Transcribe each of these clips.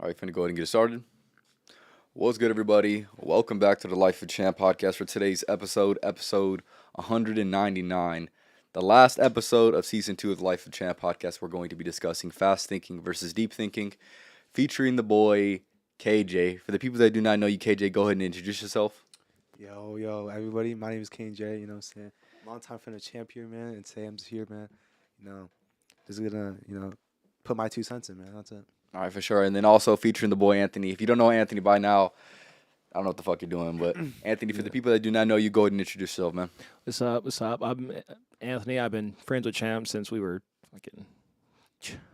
All right, finna go ahead and get started. What's good, everybody? Welcome back to the Life of Champ podcast for today's episode 199. The last episode of season 2 of the Life of Champ podcast, we're going to be discussing fast thinking versus deep thinking, featuring the boy KJ. For the people that do not know you, KJ, go ahead and introduce yourself. Yo, everybody. My name is KJ, you know what I'm saying? Long time friend of Champ here, man, and today I'm just here, man. Just gonna, put my 2 cents in, man. That's it. All right, for sure. And then also featuring the boy Anthony. If you don't know Anthony by now, I don't know what the fuck you're doing, but Anthony, for the people that do not know you, go ahead and introduce yourself, man. What's up? I'm Anthony. I've been friends with Champ since we were fucking,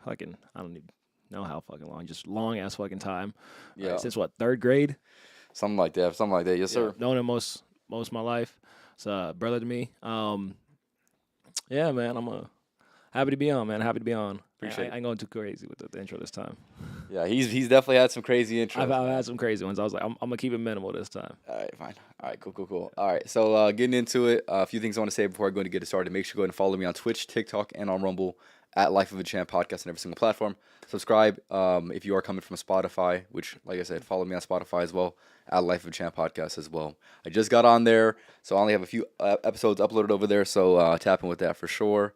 I don't even know how fucking long, just long ass fucking time. Yeah. Since what, 3rd grade? Something like that. Yes, sir. Known him most of my life. It's a brother to me. Yeah, man, happy to be on, man. Happy to be on. Appreciate it. I ain't going too crazy with the intro this time. Yeah, he's definitely had some crazy intros. I've had some crazy ones. I was like, I'm going to keep it minimal this time. All right, fine. All right, cool. All right, so getting into it, a few things I want to say before I go to get it started. Make sure you go ahead and follow me on Twitch, TikTok, and on Rumble at Life of a Champ podcast on every single platform. Subscribe if you are coming from Spotify, which, like I said, follow me on Spotify as well, at Life of a Champ podcast as well. I just got on there, so I only have a few episodes uploaded over there, so tap in with that for sure.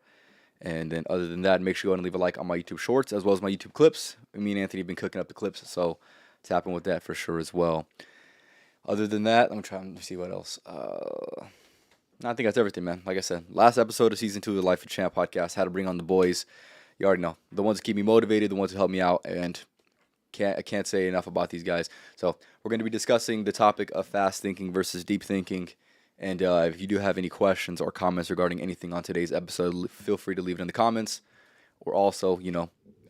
And then other than that, make sure you go and leave a like on my YouTube shorts as well as my YouTube clips. Me and Anthony have been cooking up the clips, so tap in with that for sure as well. Other than that, I'm trying to see what else. I think that's everything, man. Like I said, last episode of season 2 of the Life of Champ podcast, had to bring on the boys. You already know. The ones that keep me motivated, the ones who help me out, and I can't say enough about these guys. So we're going to be discussing the topic of fast thinking versus deep thinking. And if you do have any questions or comments regarding anything on today's episode, feel free to leave it in the comments. Or also,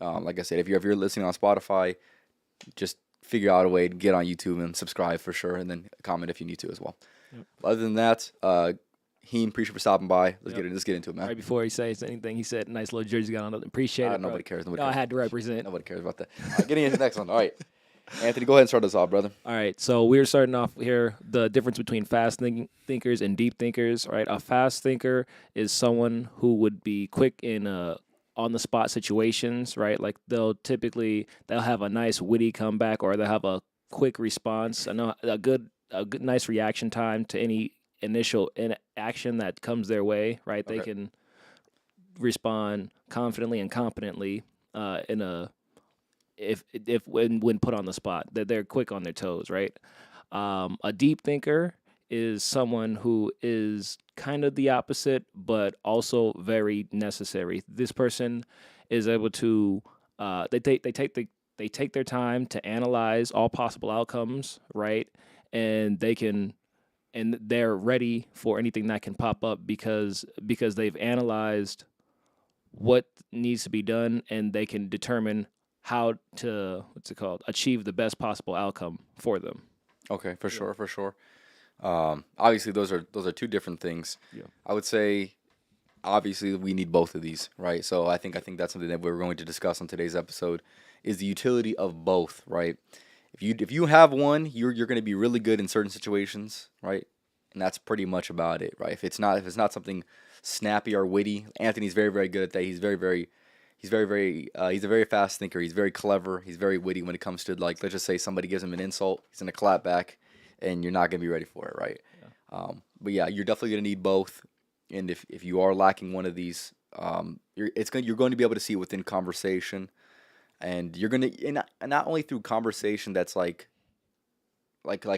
like I said, if you're listening on Spotify, just figure out a way to get on YouTube and subscribe for sure, and then comment if you need to as well. Yep. Other than that, Heem, appreciate for stopping by. Let's get into it, man. Right before he says anything, he said, "Nice little jersey got on. Appreciate it." Nobody cares. I had to represent. Nobody cares about that. All right, getting into the next one. All right. Anthony, go ahead and start us off, brother. All right, so we're starting off here, the difference between fast thinkers and deep thinkers, right? A fast thinker is someone who would be quick in on-the-spot situations, right? Like they'll have a nice witty comeback, or they'll have a quick response, a good nice reaction time to any initial action that comes their way, right? Okay. They can respond confidently and competently when put on the spot, that they're quick on their toes, right? A deep thinker is someone who is kind of the opposite, but also very necessary. This person is able to they take their time to analyze all possible outcomes, right? And they're ready for anything that can pop up because they've analyzed what needs to be done, and they can determine how to achieve the best possible outcome for them. Okay, for sure. Obviously, those are 2 different things. Yeah. I would say, obviously, we need both of these, right? So I think that's something that we're going to discuss on today's episode is the utility of both, right? If you have one, you're going to be really good in certain situations, right? And that's pretty much about it, right? If it's not something snappy or witty, Anthony's very, very good at that. He's a very fast thinker. He's very clever. He's very witty when it comes to, like, let's just say somebody gives him an insult. He's going to clap back, and you're not going to be ready for it, right? Yeah. But yeah, you're definitely going to need both. And if you are lacking one of these, you're going to be able to see it within conversation, and you're going to not only through conversation that's like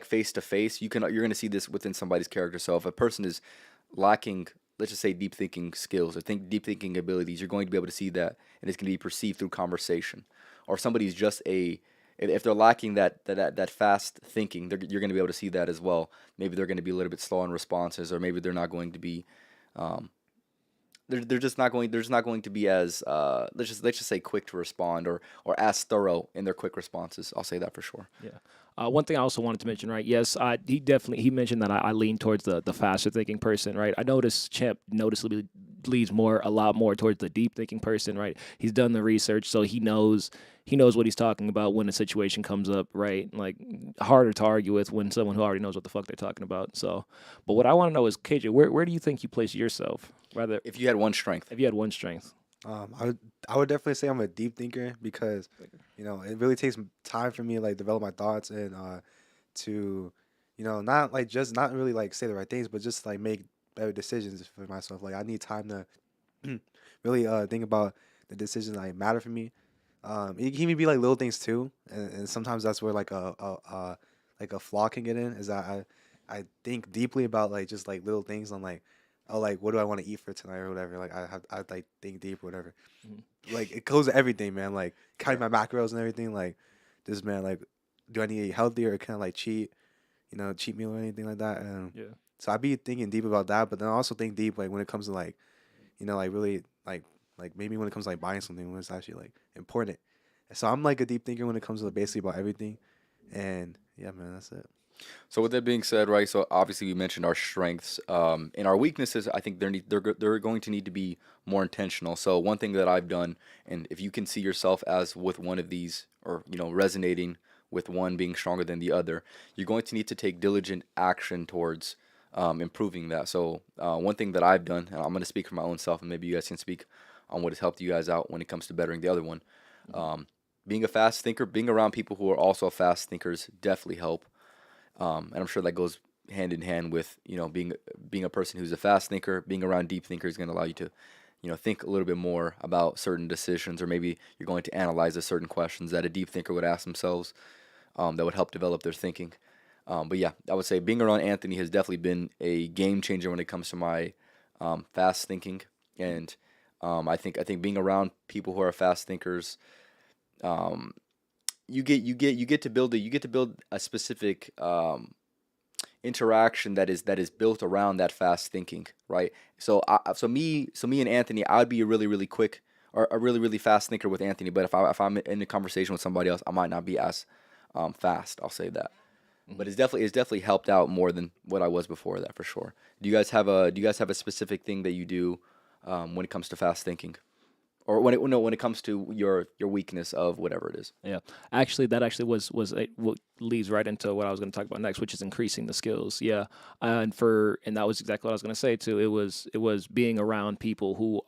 face to face. You're going to see this within somebody's character. So if a person is lacking, let's just say, deep thinking skills or deep thinking abilities, you're going to be able to see that, and it's going to be perceived through conversation. Or if somebody's just if they're lacking that fast thinking, you're going to be able to see that as well. Maybe they're going to be a little bit slow in responses, or maybe they're not going to be, they're just not going to be as let's just say quick to respond, or as thorough in their quick responses. I'll say that for sure. Yeah. One thing I also wanted to mention, right? Yes, he mentioned that I lean towards the faster thinking person, right? I noticed Champ noticeably leads a lot more towards the deep thinking person, right? He's done the research, so he knows what he's talking about when a situation comes up, right? Like, harder to argue with when someone who already knows what the fuck they're talking about. So, but what I want to know is, KJ, where do you think you place yourself? Rather, if you had one strength. I would definitely say I'm a deep thinker because it really takes time for me to like develop my thoughts and to not like just not really like say the right things, but just like make better decisions for myself. Like I need time to really think about the decisions that like, matter for me. It can even be like little things too, and sometimes that's where like a flaw can get in. Is that I think deeply about like just like little things on like, oh, like what do I want to eat for tonight or whatever. Like I like think deep or whatever. Mhm. Like it goes to everything, man. Like counting Yeah. my macros and everything. Like this man, like do I need to eat healthy or kind of like cheat, cheat meal or anything like that. Yeah. So I be thinking deep about that, but then I also think deep like when it comes to like like really like maybe when it comes to like buying something when it's actually like important. So I'm like a deep thinker when it comes to basically about everything, and yeah, man, that's it. So with that being said, right? So obviously we mentioned our strengths, and our weaknesses. I think they're going to need to be more intentional. So one thing that I've done, and if you can see yourself as with one of these, or resonating with one being stronger than the other, you're going to need to take diligent action towards improving that. So one thing that I've done, and I'm going to speak for my own self, and maybe you guys can speak on what has helped you guys out when it comes to bettering the other one. Um, being a fast thinker, being around people who are also fast thinkers definitely help, and I'm sure that goes hand in hand with being a person who's a fast thinker. Being around deep thinkers is going to allow you to think a little bit more about certain decisions, or maybe you're going to analyze the certain questions that a deep thinker would ask themselves, that would help develop their thinking. But yeah, I would say being around Anthony has definitely been a game changer when it comes to my fast thinking, and I think being around people who are fast thinkers, um, you get to build a specific interaction that is built around that fast thinking, right? So me and Anthony, I would be a really really quick or a really really fast thinker with Anthony, but if I'm in a conversation with somebody else, I might not be as fast. I'll say that. But it's definitely helped out more than what I was before that, for sure. Do you guys have a specific thing that you do when it comes to fast thinking, or when it no, when it comes to your weakness of whatever it is? Yeah, actually, that actually was what leads right into what I was going to talk about next, which is increasing the skills. Yeah, and that was exactly what I was going to say too. It was being around people who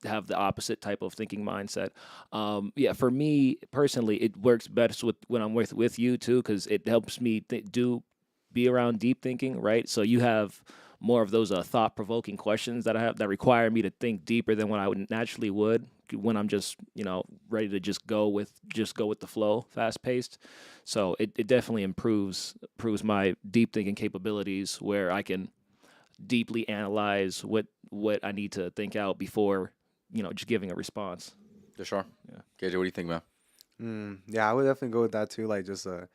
have the opposite type of thinking mindset. Yeah, for me personally, it works best with when I'm with you too, because it helps me be around deep thinking, right? So you have more of those thought provoking questions that I have that require me to think deeper than what I would naturally would when I'm just ready to just go with the flow, fast paced. So it definitely improves my deep thinking capabilities where I can deeply analyze what I need to think out before just giving a response. For sure. Yeah. KJ, what do you think, man? Yeah, I would definitely go with that too. Like just but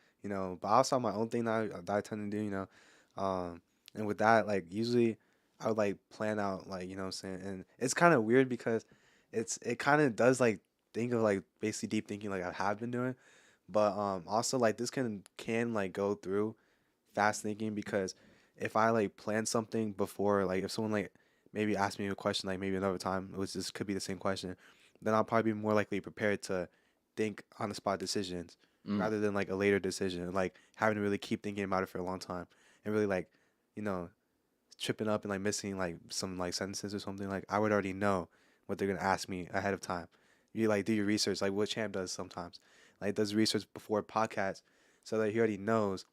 I also have my own thing that I tend to do. And with that, like usually I would like plan out like what I'm saying, and it's kind of weird because it kind of does like think of like basically deep thinking like I have been doing, but also like this can like go through fast thinking because if I like plan something before, like if someone like maybe asked me a question like maybe another time, which this could be the same question, then I'll probably be more likely prepared to think on the spot decisions Mm. rather than like a later decision, like having to really keep thinking about it for a long time and really like, you know, tripping up and like missing like some like sentences or something. Like I would already know what they're gonna ask me ahead of time. You like do your research, like what Champ does sometimes, like does research before podcast, so that he already knows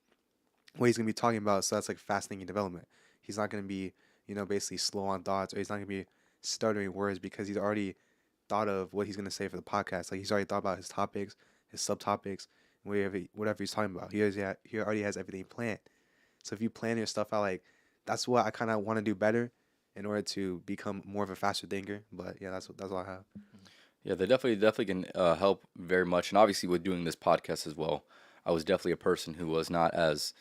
what he's gonna be talking about. So that's like fast thinking development. He's not gonna be, basically slow on thoughts, or he's not gonna be stuttering words because he's already thought of what he's gonna say for the podcast. Like he's already thought about his topics, his subtopics, whatever he's talking about. He already has everything planned. So if you plan your stuff out, like that's what I kind of want to do better in order to become more of a faster thinker. But yeah, that's all I have. Yeah, they definitely can help very much, and obviously with doing this podcast as well, I was definitely a person who was not as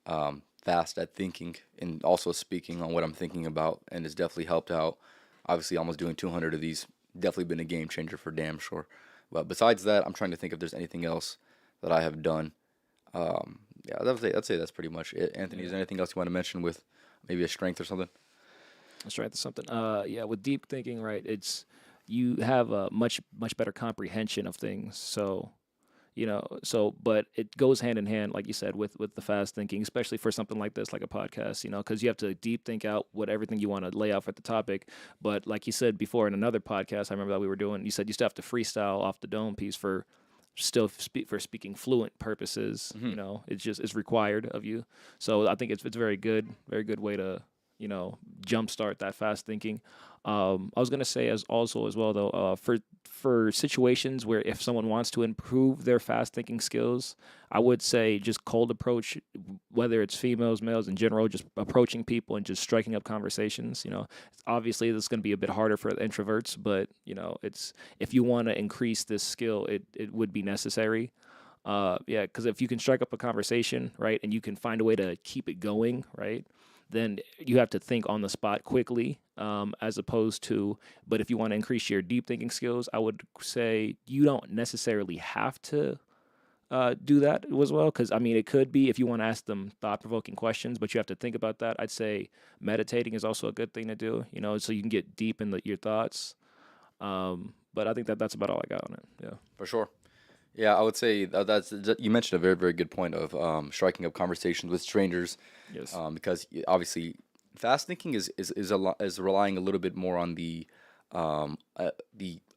fast at thinking and also speaking on what I'm thinking about, and it's definitely helped out. Obviously, almost doing 200 of these definitely been a game changer for damn sure. But besides that, I'm trying to think if there's anything else that I have done. Yeah, I'd say that's pretty much it. Anthony, is Yeah. there anything else you want to mention with maybe a strength or something? Let's write something. Yeah, with deep thinking, right? It's you have a much better comprehension of things. So So but it goes hand in hand, like you said, with the fast thinking, especially for something like this, like a podcast, because you have to deep think out what everything you want to lay out for the topic. But like you said before in another podcast, I remember that we were doing, you said you still have to freestyle off the dome piece for for speaking fluent purposes. It's required of you. So I think it's very good way to jumpstart that fast thinking. I was gonna say as well though, for situations where if someone wants to improve their fast thinking skills, I would say just cold approach, whether it's females, males in general, just approaching people and just striking up conversations. Obviously this is going to be a bit harder for introverts, but it's if you want to increase this skill, it would be necessary. Yeah, because if you can strike up a conversation, right, and you can find a way to keep it going, right, then you have to think on the spot quickly, as opposed to, but if you want to increase your deep thinking skills, I would say you don't necessarily have to do that as well. Because, I mean, it could be if you want to ask them thought provoking questions, but you have to think about that. I'd say meditating is also a good thing to do, so you can get deep in your thoughts. But I think that's about all I got on it. Yeah. For sure. Yeah, I would say you mentioned a very, very good point of striking up conversations with strangers. Yes. Because obviously, fast thinking is relying a little bit more on the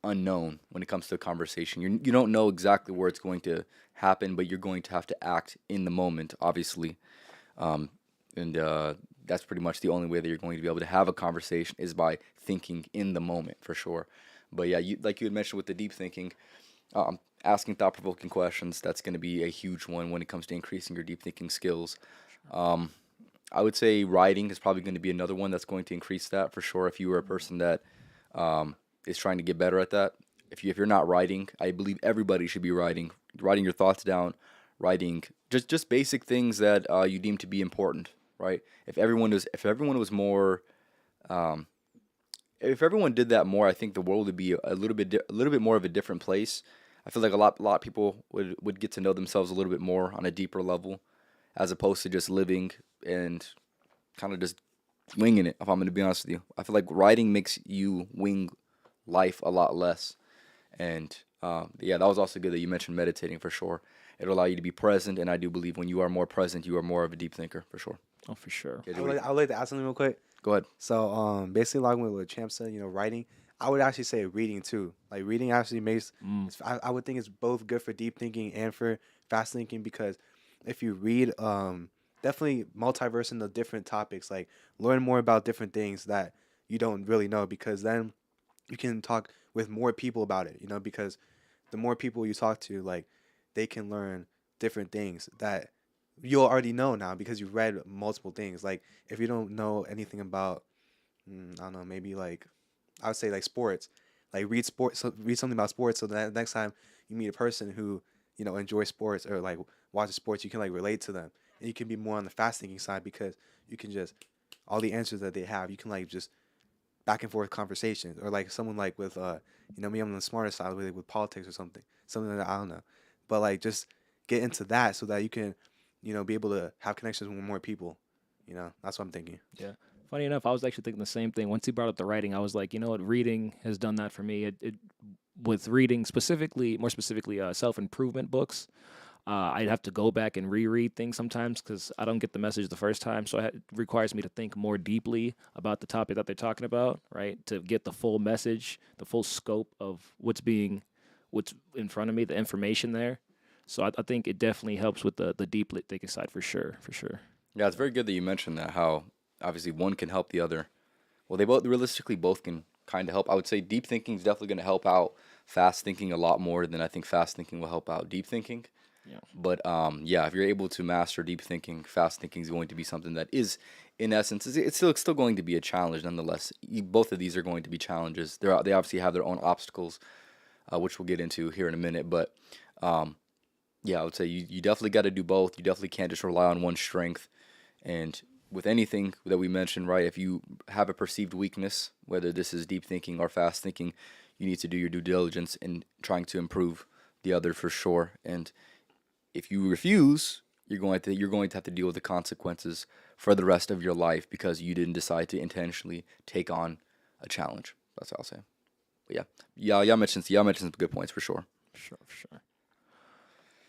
unknown when it comes to a conversation. You don't know exactly where it's going to happen, but you're going to have to act in the moment, obviously. And that's pretty much the only way that you're going to be able to have a conversation is by thinking in the moment, for sure. But yeah, like you had mentioned with the deep thinking. Asking thought-provoking questions, that's going to be a huge one when it comes to increasing your deep thinking skills. I would say writing is probably going to be another one that's going to increase that for sure. If you are a person that is trying to get better at that, if you're not writing, I believe everybody should be writing your thoughts down, writing just basic things that you deem to be important, right? If everyone was more if everyone did that more, I think the world would be a little bit more of a different place. I feel like a lot of people would get to know themselves a little bit more on a deeper level, as opposed to just living and kind of just winging it. If I'm going to be honest with you, I feel like writing makes you wing life a lot less. And yeah, that was also good that you mentioned meditating for sure. It'll allow you to be present, and I do believe when you are more present, you are more of a deep thinker for sure. Oh, for sure. I would like to add something real quick. Go ahead. So, basically, along with what Champ said, writing, I would actually say reading too. Like, reading actually makes, I would think it's both good for deep thinking and for fast thinking, because if you read, definitely multiverse into different topics, like learn more about different things that you don't really know, because then you can talk with more people about it, because the more people you talk to, like, they can learn different things that you'll already know now because you've read multiple things. Like, if you don't know anything about, I don't know, maybe like, I would say like sports, like read something about sports, so that next time you meet a person who enjoys sports or like watches sports, you can like relate to them, and you can be more on the fast thinking side, because you can just all the answers that they have, you can like just back and forth conversations, or like someone like with me, I'm on the smarter side with politics or something that I don't know, but like just get into that so that you can be able to have connections with more people. That's what I'm thinking. Yeah. Funny enough, I was actually thinking the same thing. Once he brought up the writing, I was like, you know what, reading has done that for me. It with reading more specifically, self-improvement books. I'd have to go back and reread things sometimes because I don't get the message the first time. So it requires me to think more deeply about the topic that they're talking about, right? To get the full message, the full scope of what's in front of me, the information there. So I think it definitely helps with the deep thinking side for sure. Yeah, it's very good that you mentioned that, how obviously one can help the other. Well, they both can kind of help. I would say deep thinking is definitely going to help out fast thinking a lot more than I think fast thinking will help out deep thinking. Yeah. But yeah, if you're able to master deep thinking, fast thinking is going to be something that is, in essence, it's still going to be a challenge nonetheless. Both of these are going to be challenges. They obviously have their own obstacles, which we'll get into here in a minute. But yeah, I would say you definitely got to do both. You definitely can't just rely on one strength. And with anything that we mentioned, right, if you have a perceived weakness, whether this is deep thinking or fast thinking, you need to do your due diligence in trying to improve the other for sure. And if you refuse, you're going to have to deal with the consequences for the rest of your life because you didn't decide to intentionally take on a challenge. That's what I'll say. But yeah, y'all mentioned some good points for sure. For sure.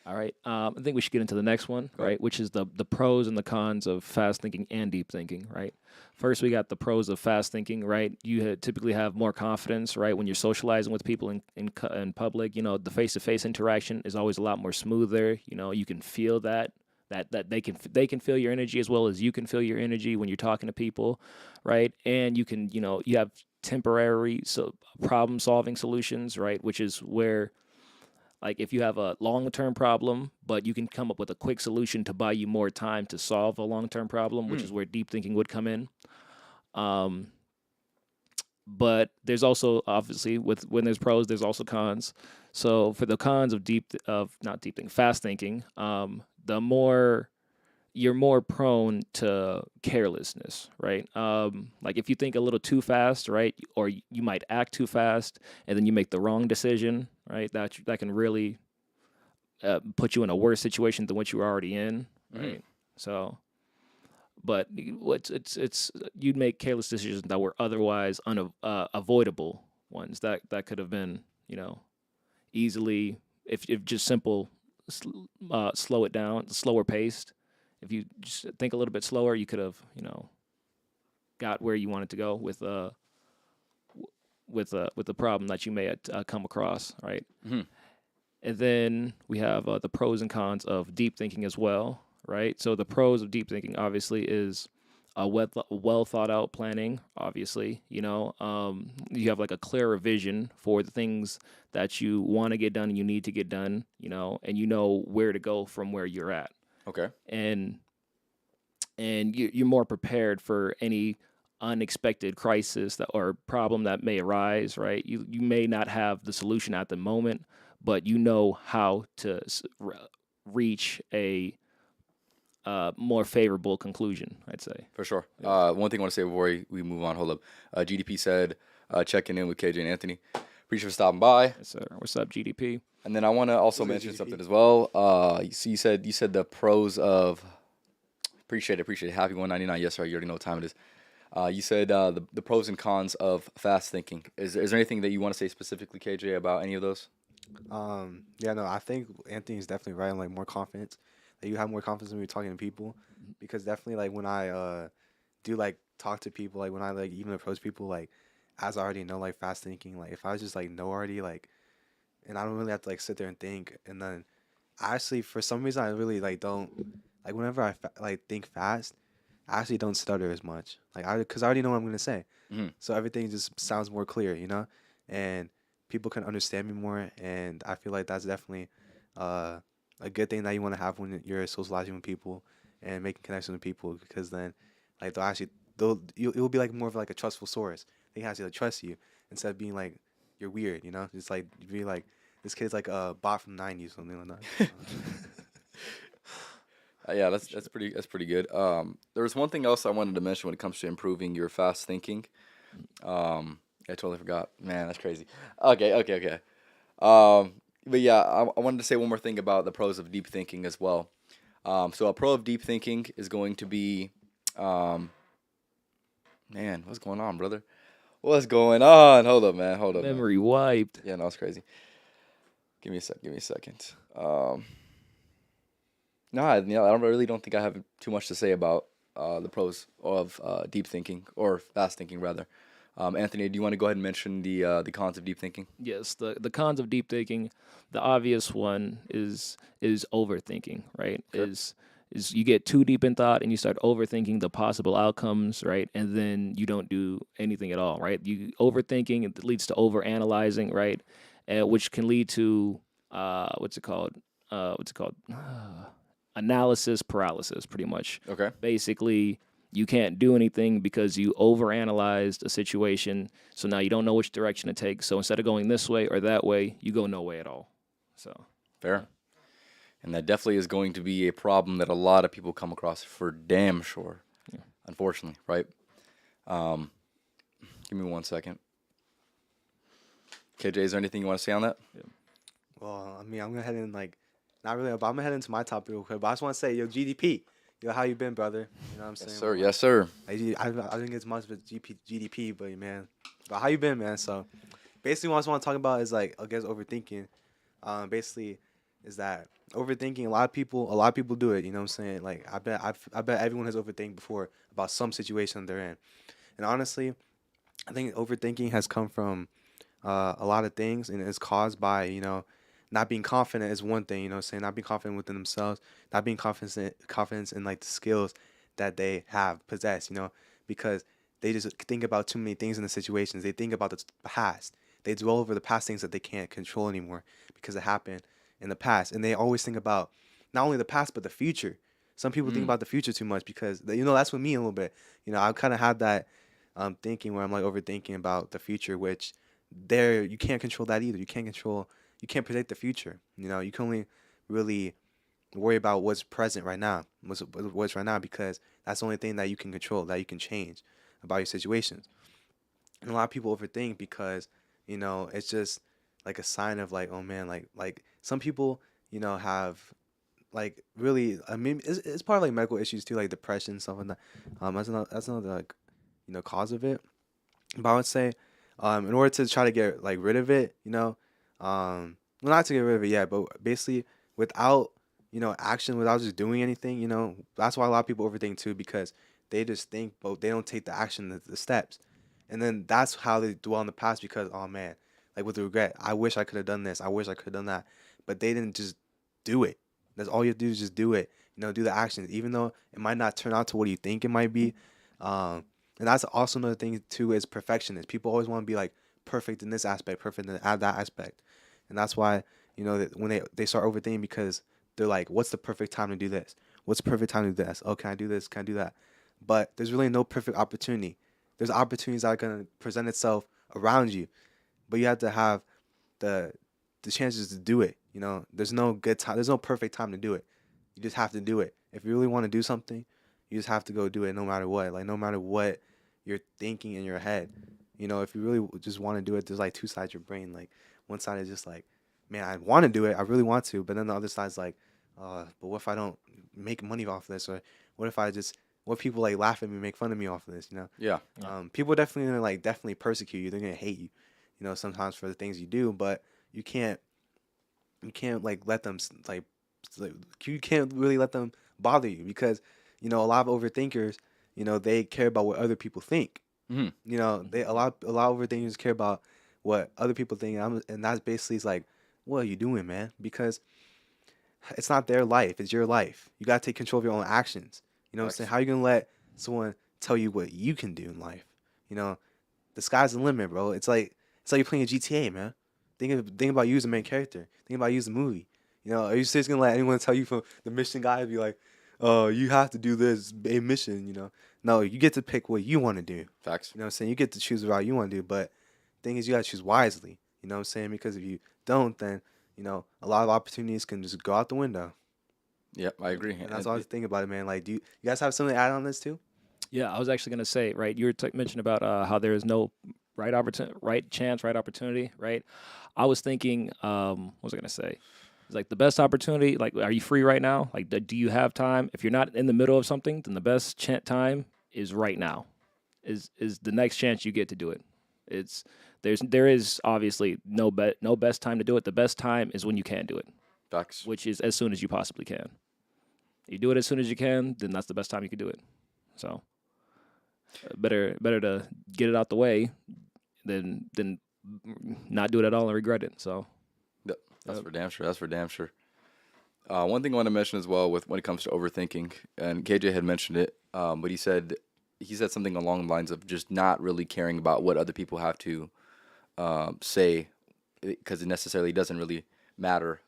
All right. I think we should get into the next one, Go ahead. right? Which is the pros and the cons of fast thinking and deep thinking, right? First, we got the pros of fast thinking, right? You typically have more confidence, right, when you're socializing with people in public. You know, the face to face interaction is always a lot more smoother. You know, you can feel that they can feel your energy as well as you can feel your energy when you're talking to people, right? And you can, you know, you have temporary problem solving solutions, right? Which is where, like, if you have a long-term problem, but you can come up with a quick solution to buy you more time to solve a long-term problem, which is where deep thinking would come in. Um, but there's also, obviously, when there's pros, there's also cons. So for the cons of not deep thinking, fast thinking, the more you're more prone to carelessness, right? Like if you think a little too fast, right, or you might act too fast, and then you make the wrong decision, right? That can really put you in a worse situation than what you were already in, right? So, but you'd make careless decisions that were otherwise avoidable ones that could have been, you know, easily if just simple, slow it down, slower paced. If you just think a little bit slower, you could have, you know, got where you wanted to go with the problem that you may have come across, right? Mm-hmm. And then we have the pros and cons of deep thinking as well, right? So the pros of deep thinking obviously is a well thought out planning. Obviously, you know, you have like a clearer vision for the things that you want to get done and you need to get done, you know, and you know where to go from where you're at. Okay. And you're more prepared for any unexpected crisis or problem that may arise, right? You may not have the solution at the moment, but you know how to reach a more favorable conclusion, I'd say. For sure. One thing I want to say before we move on, hold up. GDP said checking in with KJ and Anthony. Appreciate you for stopping by. Yes, sir. What's up, GDP? And then I want to also What's up, mention GDP? something as well. You said the pros of appreciate it. Happy 199. Yes, sir. You already know what time it is. You said the pros and cons of fast thinking. Is there anything that you want to say specifically, KJ, about any of those? Yeah, no, I think Anthony's definitely right on like more confidence. Like you have more confidence when you're talking to people, because definitely like when I do like talk to people, like when I like even approach people, like as I already know like fast thinking, like if I just like know already like, and I don't really have to like sit there and think, and then I actually for some reason I really like don't like whenever like think fast, I actually don't stutter as much. Like because I already know what I'm gonna say, Mm-hmm. so everything just sounds more clear, you know, and people can understand me more, and I feel like that's definitely uh, a good thing that you want to have when you're socializing with people and making connections with people, because then like it will be like more of like a trustful source. They can actually like, trust you instead of being like you're weird, you know. It's like you be like this kid's like a bot from '90s, something like that. Yeah, that's pretty good. There was one thing else I wanted to mention when it comes to improving your fast thinking. I totally forgot. Man, that's crazy. Okay. But yeah, I wanted to say one more thing about the pros of deep thinking as well. So a pro of deep thinking is going to be, man, what's going on, brother? What's going on? Hold up, man. Hold up, man. Memory wiped. Yeah, no, it's crazy. Give me a second. No, I really don't think I have too much to say about the pros of deep thinking or fast thinking rather. Anthony, do you want to go ahead and mention the cons of deep thinking? Yes, the cons of deep thinking, the obvious one is overthinking, right? Sure. Is you get too deep in thought and you start overthinking the possible outcomes, right? And then you don't do anything at all, right? You overthinking, it leads to overanalyzing, right? Which can lead to what's it called? Analysis paralysis, pretty much. Okay. Basically, you can't do anything because you overanalyzed a situation. So now you don't know which direction to take. So instead of going this way or that way, you go no way at all. So Fair. And that definitely is going to be a problem that a lot of people come across for damn sure. Yeah. Unfortunately, right? Give me 1 second. KJ, is there anything you want to say on that? Well, I mean, I'm gonna head in like, not really, but I'm gonna head into my topic real quick. But I just want to say, yo, GDP, yo, how you been, brother? You know what I'm saying? Yes, sir. Yes, sir. I didn't get as much of GDP, but man, but how you been, man? So, basically, what I just want to talk about is like, I guess overthinking. Basically, is that overthinking. A lot of people do it. You know what I'm saying? Like I bet everyone has overthinked before about some situation they're in. And honestly, I think overthinking has come from a lot of things, and it's caused by not being confident is one thing. You know, what I'm saying not being confident within themselves, not being confidence in like the skills that they have possessed. Because they just think about too many things in the situations. They think about the past. They dwell over the past things that they can't control anymore because it happened in the past, and they always think about not only the past but the future. Some people think Mm. about the future too much because that's with me a little bit. I kind of had that thinking where I'm like overthinking about the future, which there you can't control that either. You can't predict the future. You can only really worry about what's present right now, what's right now, because that's the only thing that you can control, that you can change about your situations. And a lot of people overthink because it's just like a sign of like, oh man, like some people have like really, I mean, it's part of like medical issues too, like depression, stuff like that. That's another like cause of it. But I would say, in order to try to get like rid of it, well, not to get rid of it, yeah, but basically without action, without just doing anything, that's why a lot of people overthink too, because they just think, but they don't take the action, the steps, and then that's how they dwell in the past because, oh man, like with regret, I wish I could have done this, I wish I could have done that, but they didn't just do it. That's all you have to do is just do it. Do the actions, even though it might not turn out to what you think it might be. And that's also another thing too is perfectionist. People always want to be like perfect in this aspect, perfect in that aspect, and that's why that when they start overthinking because they're like, what's the perfect time to do this? What's the perfect time to do this? Oh, can I do this? Can I do that? But there's really no perfect opportunity. There's opportunities that are gonna present itself around you, but you have to have the chances to do it. There's no good time. There's no perfect time to do it. You just have to do it. If you really want to do something, you just have to go do it no matter what. Like no matter what you're thinking in your head. If you really just want to do it, there's like two sides of your brain. Like one side is just like, man, I want to do it. I really want to. But then the other side's like, but what if I don't make money off of this? Or what if people like laugh at me, make fun of me off of this? Yeah. People definitely gonna like definitely persecute you. They're gonna hate you, sometimes for the things you do. But you can't like let them like you can't really let them bother you because a lot of overthinkers they care about what other people think. Hmm. They a lot of overthinkers care about what other people think, and that's basically is like, what are you doing, man? Because it's not their life, it's your life. You gotta take control of your own actions. What I'm saying? Facts. How you gonna let someone tell you what you can do in life? You know, the sky's the limit, bro. It's like you're playing a GTA, man. Think about you as the main character. Think about you as the movie. Are you just gonna let anyone tell you from the mission guy be like, "Oh, you have to do this a mission"? No, you get to pick what you want to do. Facts. What I'm saying? You get to choose the route you want to do, but thing is, you gotta choose wisely. What I'm saying? Because if you don't, then a lot of opportunities can just go out the window. Yep, I agree. And that's all I was thinking about it, man. Like, do you guys have something to add on this too? Yeah, I was actually gonna say, right. You were mentioning about how there is no right opportunity, right chance, right opportunity, right. I was thinking, what was I gonna say? It's like the best opportunity. Like, are you free right now? Like, do you have time? If you're not in the middle of something, then the best time is right now. Is the next chance you get to do it. It's there is obviously no best time to do it. The best time is when you can do it, Facts. which is as soon as you possibly can. You do it as soon as you can, then that's the best time you can do it. So better to get it out the way than not do it at all and regret it. So Yep, that's Yep. for damn sure. That's for damn sure. One thing I want to mention as well with when it comes to overthinking, and KJ had mentioned it, but he said something along the lines of just not really caring about what other people have to say, because it necessarily doesn't really matter.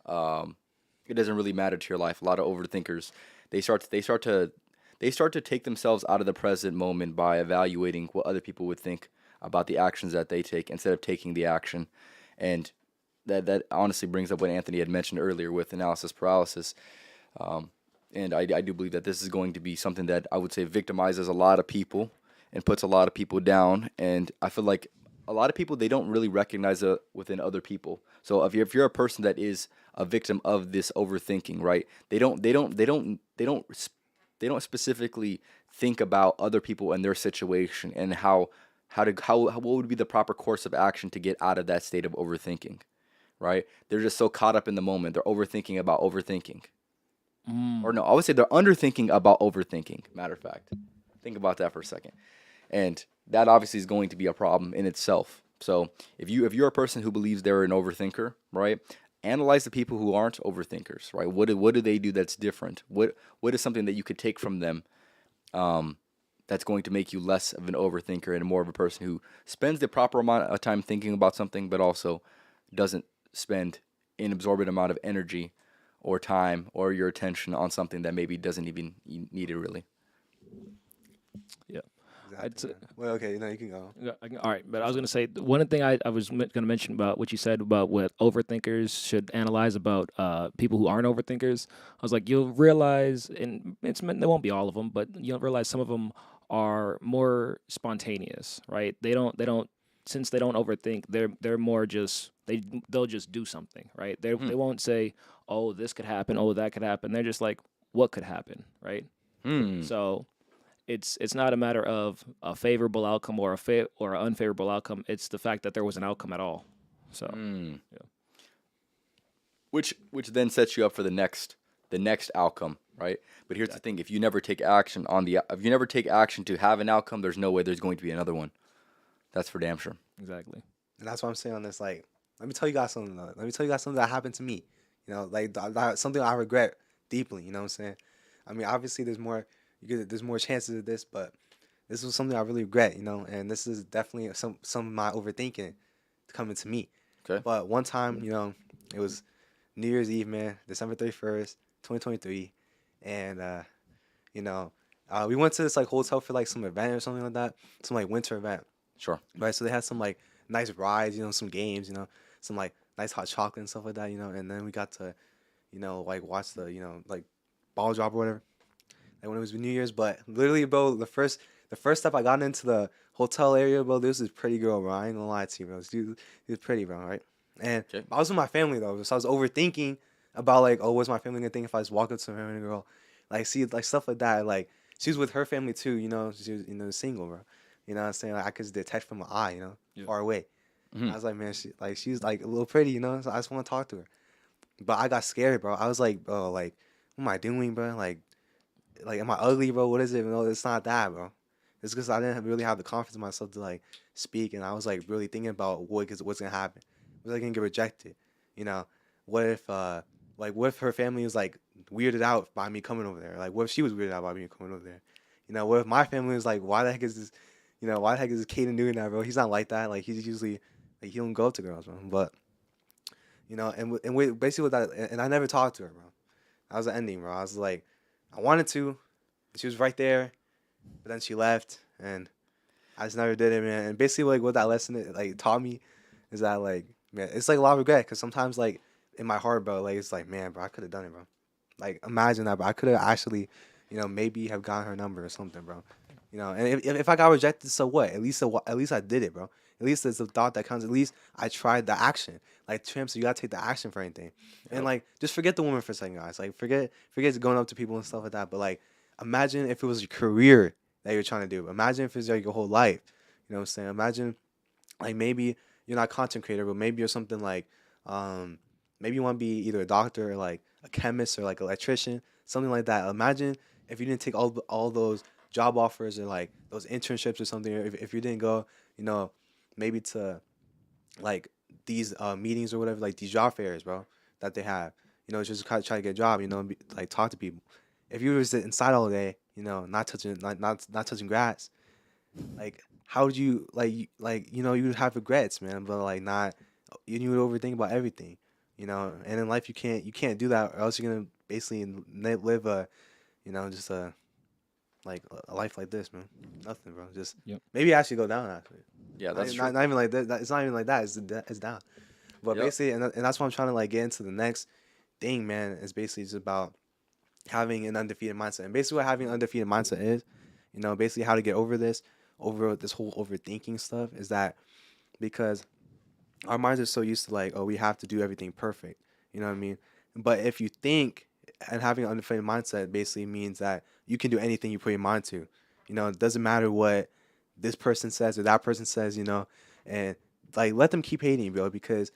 It doesn't really matter to your life. A lot of overthinkers, they start to take themselves out of the present moment by evaluating what other people would think about the actions that they take instead of taking the action, and that honestly brings up what Anthony had mentioned earlier with analysis paralysis. And I do believe that this is going to be something that I would say victimizes a lot of people and puts a lot of people down. And I feel like a lot of people, they don't really recognize it within other people. So if you're a person that is a victim of this overthinking, right? They don't specifically think about other people and their situation and how what would be the proper course of action to get out of that state of overthinking, right? They're just so caught up in the moment. They're overthinking about overthinking. Mm. Or no, I would say they're underthinking about overthinking. Matter of fact, think about that for a second. And that obviously is going to be a problem in itself. So if you're a person who believes they're an overthinker, right? Analyze the people who aren't overthinkers, right? What do they do that's different? What is something that you could take from them, that's going to make you less of an overthinker and more of a person who spends the proper amount of time thinking about something, but also doesn't spend an absorbent amount of energy or time or your attention on something that maybe doesn't even need it really. Yeah. Exactly. Man. Well, okay, you can go. Yeah, all right, but I was going to say one thing I was going to mention about what you said about what overthinkers should analyze about people who aren't overthinkers. I was like, you'll realize, and there won't be all of them, but you'll realize some of them are more spontaneous, right? They don't since they don't overthink. They're more just they'll just do something, right? They won't say, oh, this could happen, oh, that could happen. They're just like, what could happen, right? So it's not a matter of a favorable outcome or or an unfavorable outcome. It's the fact that there was an outcome at all. So, yeah. Which then sets you up for the next outcome, right? But here's the thing: if you never take action to have an outcome, there's no way there's going to be another one. That's for damn sure. Exactly. And that's what I'm saying on this. Like, let me tell you guys something. Let me tell you guys something that happened to me. Like something I regret deeply. You know what I'm saying? I mean, obviously, there's more chances of this, but this was something I really regret. And this is definitely some of my overthinking coming to me. Okay. But one time, it was New Year's Eve, man, December 31st, 2023, and we went to this like hotel for like some event or something like that, some like winter event. Sure. Right. So they had some like nice rides, some games, some like nice hot chocolate and stuff like that, and then we got to, like watch the, like ball drop or whatever. Like when it was New Year's, but literally, bro, the first step I got into the hotel area, bro, this is pretty girl, bro. I ain't gonna lie to you, bro. She was pretty, bro, right? And Okay. I was with my family though, so I was overthinking about like, oh, what's my family gonna think if I just walk up to her and a girl, like see like stuff like that. Like she was with her family too, she was single, bro. You know what I'm saying? Like I could just detect from my eye, far away. Mm-hmm. I was like, man, she's like a little pretty, so I just want to talk to her. But I got scared, bro. I was like, bro, like, what am I doing, bro? Like, am I ugly, bro? What is it? No, it's not that, bro. It's because I didn't really have the confidence in myself to like speak, and I was like really thinking about what's gonna happen. Was I gonna get rejected? What if what if her family was like weirded out by me coming over there? Like, what if she was weirded out by me coming over there? What if my family was like, why the heck is this? Why the heck is this Caden doing that, bro? He's not like that. Like, he's usually like he don't go up to girls, bro. But and we basically with that, and I never talked to her, bro. That was the ending, bro. I was like, I wanted to. She was right there, but then she left, and I just never did it, man. And basically, like what that lesson like taught me is that like, man, it's like a lot of regret because sometimes like in my heart, bro, like it's like, man, bro, I could have done it, bro. Like imagine that, bro. I could have actually, maybe have gotten her number or something, bro. And if I got rejected, so what? At least I did it, bro. At least it's a thought that counts. At least I tried the action. Like Tramp, so you gotta take the action for anything. Yep. And like, just forget the woman for a second, guys. Like, forget going up to people and stuff like that. But like, imagine if it was your career that you're trying to do. Imagine if it's like your whole life. You know what I'm saying? Imagine, like maybe you're not a content creator, but maybe you're something like, maybe you want to be either a doctor or like a chemist or like an electrician, something like that. Imagine if you didn't take all those job offers or like those internships or something. Or if you didn't go, maybe to like these meetings or whatever, like these job fairs, bro, that they have. Just try to get a job. Like talk to people. If you were sitting inside all day, not touching grass, like how would you you would have regrets, man. But like not, you would overthink about everything, And in life, you can't do that, or else you're gonna basically live a, just a life like this, man. Nothing, bro. Just maybe actually go down actually. Yeah, that's not even like that. It's not even like that. It's down. But basically, and that's why I'm trying to like get into the next thing, man. Is basically just about having an undefeated mindset. And basically, what having an undefeated mindset is, basically how to get over this whole overthinking stuff is that because our minds are so used to like, oh, we have to do everything perfect. You know what I mean? But if you think and having an undefeated mindset basically means that you can do anything you put your mind to. It doesn't matter what this person says or that person says, and like let them keep hating, bro, because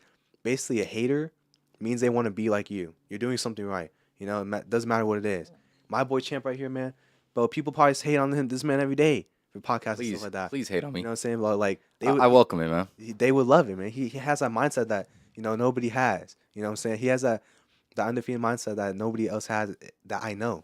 basically a hater means they want to be like you. You're doing something right. You know, it doesn't matter what it is. My boy Champ right here, man. But people probably hate on this man every day for podcasts and stuff like that. Please hate on You me. know what I'm saying? But like I welcome it, man. they would love it, man. He has that mindset that, you know, nobody has. You know what I'm saying? He has that the undefeated mindset that nobody else has that I know.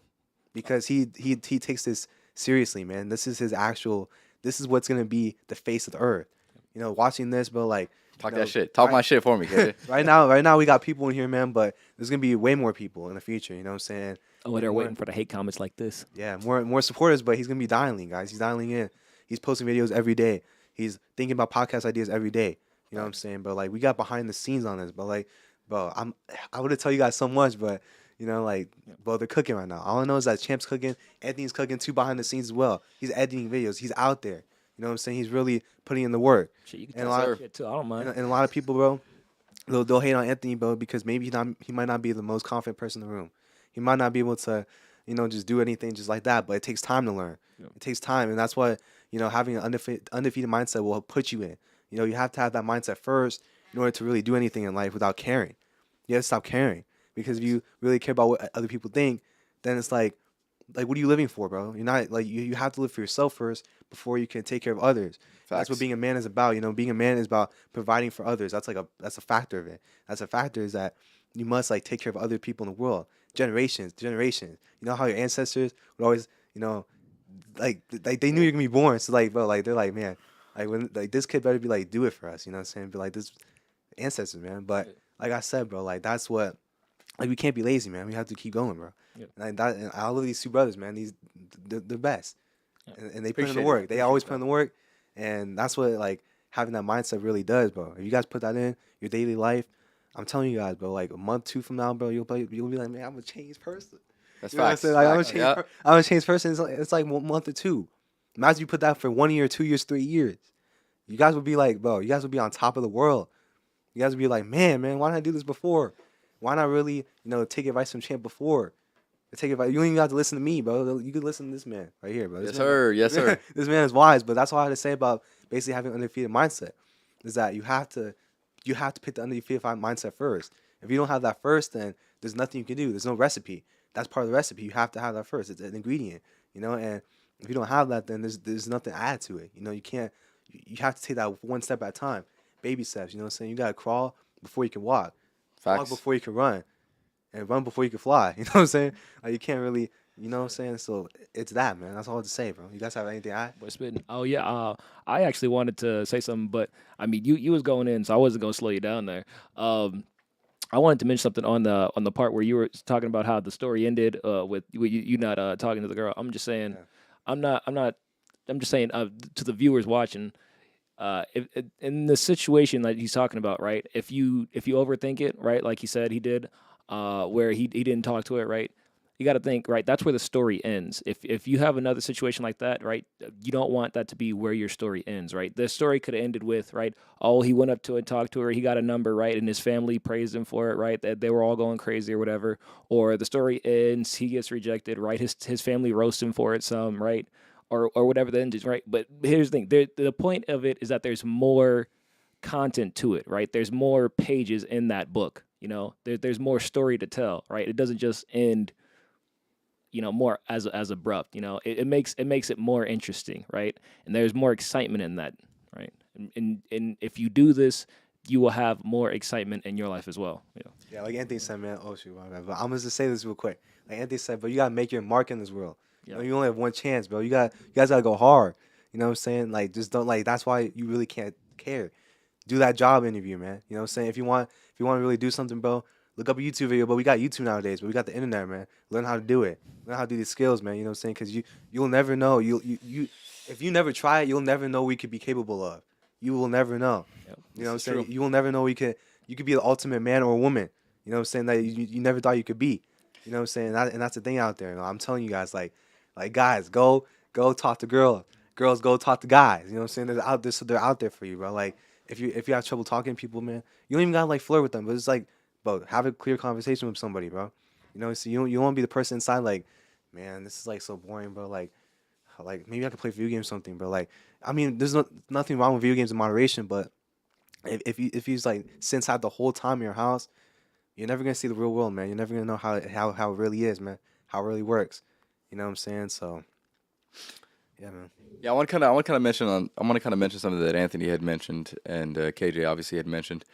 Because he takes this seriously, man. This is what's gonna be the face of the earth. You know, watching this, bro, like Talk you know, that shit. Talk my shit for me, kid. right now we got people in here, man, but there's gonna be way more people in the future, you know what I'm saying? Oh, they're waiting for the hate comments like this. Yeah, more supporters, but he's gonna be dialing, guys. He's dialing in. He's posting videos every day. He's thinking about podcast ideas every day. You know what I'm saying? But like we got behind the scenes on this, but like, bro, I would have tell you guys so much, but you know, like, bro, they're cooking right now. All I know is that Champ's cooking, Anthony's cooking too behind the scenes as well. He's editing videos. He's out there. You know what I'm saying? He's really putting in the work. Shit, you can And a tell lot some of- shit too. I don't mind. And a lot of people, bro, they'll hate on Anthony, bro, because maybe he might not be the most confident person in the room. He might not be able to, you know, just do anything just like that. But it takes time to learn. Yeah. It takes time, and that's what, you know, having an undefeated mindset will put you in. You know, you have to have that mindset first in order to really do anything in life without caring. You have to stop caring, because if you really care about what other people think, then it's like what are you living for, bro? You're not like you have to live for yourself first before you can take care of others. That's what being a man is about. You know, being a man is about providing for others. That's a factor of it. That's a factor is that you must like take care of other people in the world. Generations. You know how your ancestors would always, you know, like they knew you're gonna be born. So like, bro, like they're like, man, like when like this kid better be like do it for us. You know what I'm saying? Be like this ancestors, man. But like I said, bro, like that's what like we can't be lazy, man. We have to keep going, bro. Yeah. And I love these two brothers, man. They're the best, and they put in Appreciate the it. work. They always Appreciate put in the work, and that's what like having that mindset really does, bro. If you guys put that in your daily life, I'm telling you guys, bro. Like a month, 2 from now, bro, you'll be like, man, I'm a changed person. That's You know what I'm facts. saying? Like, Facts. I'm a changed person. It's like 1 month or 2. Imagine you put that for 1 year, 2 years, 3 years. You guys would be like, bro, you guys would be on top of the world. You guys would be like, man, why didn't I do this before? Why not really, you know, take advice from Champ before? Take advice. You don't even have to listen to me, bro. You could listen to this man right here, bro. Yes, sir. Yes, sir. This man is wise, but that's all I had to say about basically having an undefeated mindset. Is that you have to pick the undefeated mindset first. If you don't have that first, then there's nothing you can do. There's no recipe. That's part of the recipe. You have to have that first. It's an ingredient, you know. And if you don't have that, then there's nothing to add to it. You know, you can't. You have to take that one step at a time, baby steps. You know what I'm saying? You gotta crawl before you can walk, walk Facts. before you can run, and run before you can fly. You know what I'm saying? Like you can't really. You know what I'm saying? So it's that, man. That's all I have to say, bro. You guys have anything to add? Boy, spitting. Oh yeah. I actually wanted to say something, but I mean, you was going in, so I wasn't gonna slow you down there. I wanted to mention something on the part where you were talking about how the story ended with you not talking to the girl. I'm just saying, Yeah. I'm just saying to the viewers watching, if in the situation that he's talking about, right? If you overthink it, right, like he said he did, where he didn't talk to it, right? You got to think, right? That's where the story ends. If you have another situation like that, right? You don't want that to be where your story ends, right? The story could have ended with, right? Oh, he went up to and talked to her. He got a number, right? And his family praised him for it, right? That they were all going crazy or whatever. Or the story ends, he gets rejected, right? His family roasts him for it some, right? Or whatever the end is, right? But here's the thing: the point of it is that there's more content to it, right? There's more pages in that book. You know, there's more story to tell, right? It doesn't just end, you know, more as abrupt. You know, it makes it more interesting, right? And there's more excitement in that, right? And if you do this, you will have more excitement in your life as well. Yeah. Yeah, like Anthony said, man. Oh shoot, my bad. But I'm just say this real quick. Like Anthony said, but you gotta make your mark in this world. Yeah. You know, you only have one chance, bro. You guys gotta go hard. You know what I'm saying? Like, just don't like. That's why you really can't care. Do that job interview, man. You know what I'm saying? If you want to really do something, bro, look up a YouTube video. But we got YouTube nowadays. But we got the internet, man. Learn how to do it. Learn how to do these skills, man. You know what I'm saying? Because you'll never know. You if you never try it, you'll never know what you could be capable of. You will never know. Yep. You know what I'm This is saying? true. You will never know you could be the ultimate man or woman. You know what I'm saying? That you never thought you could be. You know what I'm saying? And that's the thing out there. You know, I'm telling you guys, like guys, go talk to girls. Girls, go talk to guys. You know what I'm saying? They're out there, so they're out there for you, bro. Like if you have trouble talking to people, man, you don't even gotta like flirt with them. But it's like, bro, have a clear conversation with somebody, bro. You know, so you don't want to be the person inside like, man, this is like so boring, bro. Like maybe I could play video games or something, bro. Like, I mean, there's nothing wrong with video games in moderation, but if you like sit inside the whole time in your house, you're never gonna see the real world, man. You're never gonna know how it really is, man. How it really works. You know what I'm saying? So yeah, man. Yeah, I want to kind of mention something that Anthony had mentioned and KJ obviously had mentioned.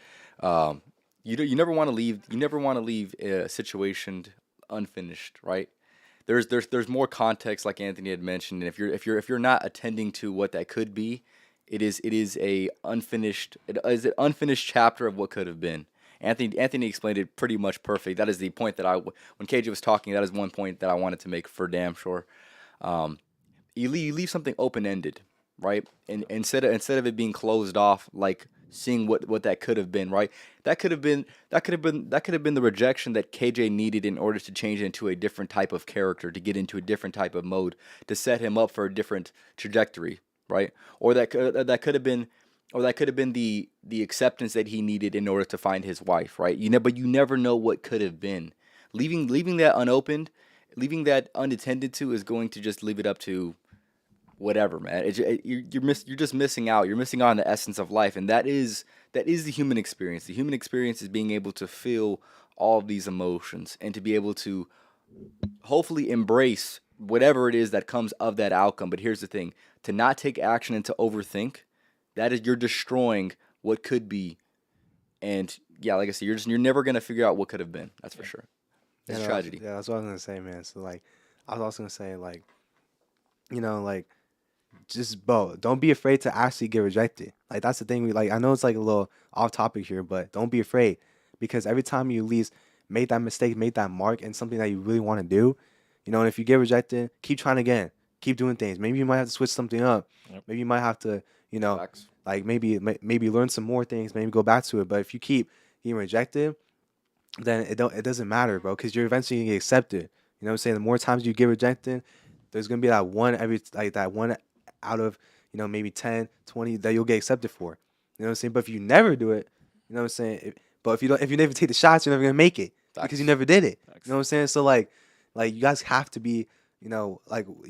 Um, you never want to leave a situation unfinished, right? There's more context, like Anthony had mentioned, and if you're not attending to what that could be, it is an unfinished chapter of what could have been. Anthony explained it pretty much perfect. That is the point that when KJ was talking, that is one point that I wanted to make for damn sure. Um, you leave something open ended, right? And instead of it being closed off, like seeing what that could have been, right? That could have been the rejection that KJ needed in order to change into a different type of character, to get into a different type of mode, to set him up for a different trajectory, right? Or that could have been. Or that could have been the acceptance that he needed in order to find his wife, right? But you never know what could have been. Leaving that unopened, leaving that unattended to is going to just leave it up to whatever, man. You're just missing out. You're missing out on the essence of life, and that is the human experience. The human experience is being able to feel all of these emotions and to be able to hopefully embrace whatever it is that comes of that outcome. But here's the thing: to not take action and to overthink, that is, you're destroying what could be. And yeah, like I said, you're never gonna figure out what could have been. That's for sure. It's tragedy. Yeah, that's what I was gonna say, man. So like, I was also gonna say like, like just bro, don't be afraid to actually get rejected. Like that's the thing. We like. I know it's like a little off topic here, but don't be afraid because every time you at least made that mistake, made that mark, and something that you really want to do, and if you get rejected, keep trying again, keep doing things. Maybe you might have to switch something up. Yep. Maybe you might have to, Facts. like maybe learn some more things. Maybe go back to it. But if you keep getting rejected, then it doesn't matter, bro, because you're eventually gonna get accepted. You know what I'm saying? The more times you get rejected, there's gonna be that one that one out of maybe 10, 20 that you'll get accepted for. You know what I'm saying? But if you never do it, you know what I'm saying? But if you never take the shots, you're never gonna make it because you never did it. Facts. You know what I'm saying? So like you guys have to be you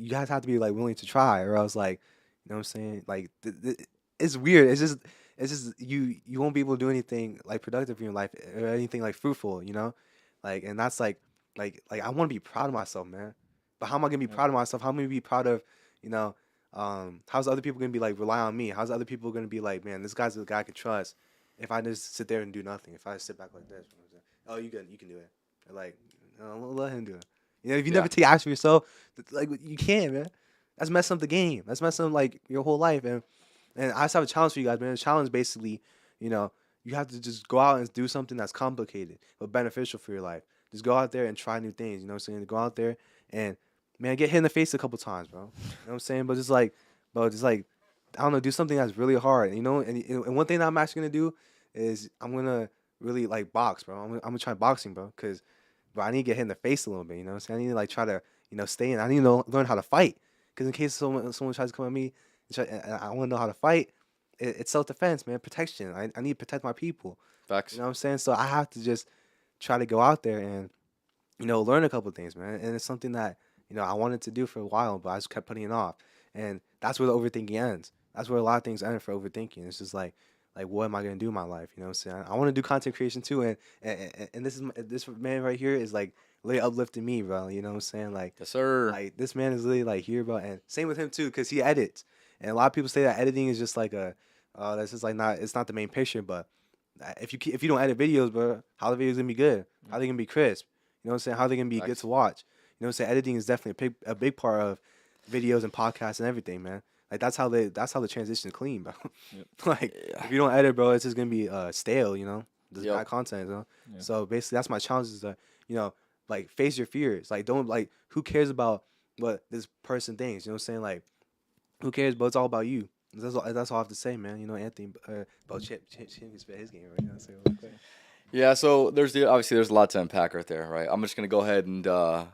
guys have to be like willing to try, or else like what I'm saying? Like it's weird. It's just you won't be able to do anything like productive in your life or anything like fruitful, like, and that's like I want to be proud of myself, man. But how am I gonna be proud of myself? How am I gonna be proud of how's other people gonna be like rely on me? How's other people gonna be like, man, this guy's the guy I can trust if I just sit there and do nothing? If I sit back like this, oh, you can do it. Or like, no, let him do it. If you never take action for yourself, like you can't, man. That's messing up the game. That's messing up like your whole life, and I just have a challenge for you guys, man. The challenge basically, you have to just go out and do something that's complicated but beneficial for your life. Just go out there and try new things. You know what I'm saying? Go out there and, man, get hit in the face a couple times, bro. You know what I'm saying? But just like, I don't know, do something that's really hard. And one thing that I'm actually gonna do is I'm gonna really like box, bro. I'm gonna try boxing, bro, because I need to get hit in the face a little bit. You know what I'm saying? I need to like try to stay in. I need to learn how to fight because in case someone tries to come at me, and I want to know how to fight. It's self-defense, man. Protection. I need to protect my people. Facts. You know what I'm saying? So I have to just try to go out there and, learn a couple things, man. And it's something that, I wanted to do for a while, but I just kept putting it off. And that's where the overthinking ends. That's where a lot of things end for overthinking. It's just like what am I going to do in my life? You know what I'm saying? I want to do content creation too. And this man right here is like really uplifting me, bro. You know what I'm saying? Like, Yes, sir. like this man is really like here, bro. And same with him too, because he edits. And a lot of people say that editing is just like that's just like it's not the main picture. But if you don't edit videos, bro, how the videos gonna be good? How they gonna be crisp? You know what I'm saying? How they gonna be good to watch? You know what I'm saying? Editing is definitely a big part of videos and podcasts and everything, man. Like that's how the transition is clean, bro. Yep. Like if you don't edit, bro, it's just gonna be stale, Just Yep. bad content, Yeah. So basically, that's my challenge is to like face your fears. Like don't like who cares about what this person thinks? You know what I'm saying? Like who cares? But it's all about you. That's all I have to say, man. Anthony, about Chip can spit his game right now. So okay. Yeah, so obviously there's a lot to unpack right there, right? I'm just gonna go ahead and I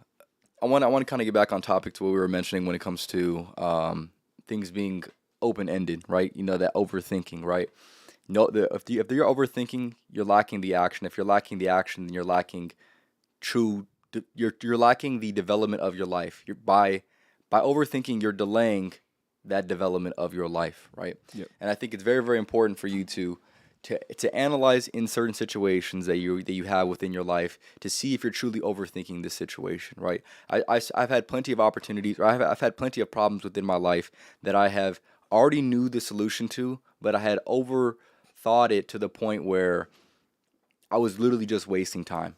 want to kind of get back on topic to what we were mentioning when it comes to things being open ended, right? That overthinking, right? No, if you're overthinking, you're lacking the action. If you're lacking the action, then you're lacking you're lacking the development of your life. By overthinking, you're delaying that development of your life, right? Yep. And I think it's very, very important for you to to analyze in certain situations that you have within your life to see if you're truly overthinking this situation, right? I've had plenty of opportunities, or I've had plenty of problems within my life that I have already knew the solution to, but I had overthought it to the point where I was literally just wasting time.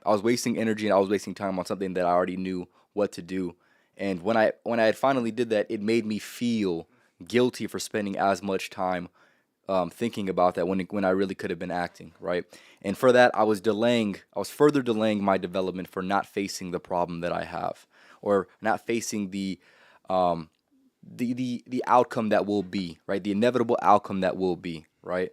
I was wasting energy and I was wasting time on something that I already knew what to do. And when I had finally did that, it made me feel guilty for spending as much time thinking about that when I really could have been acting, right? And for that, I was further delaying my development for not facing the problem that I have, or not facing the outcome that will be, right? The inevitable outcome that will be, right?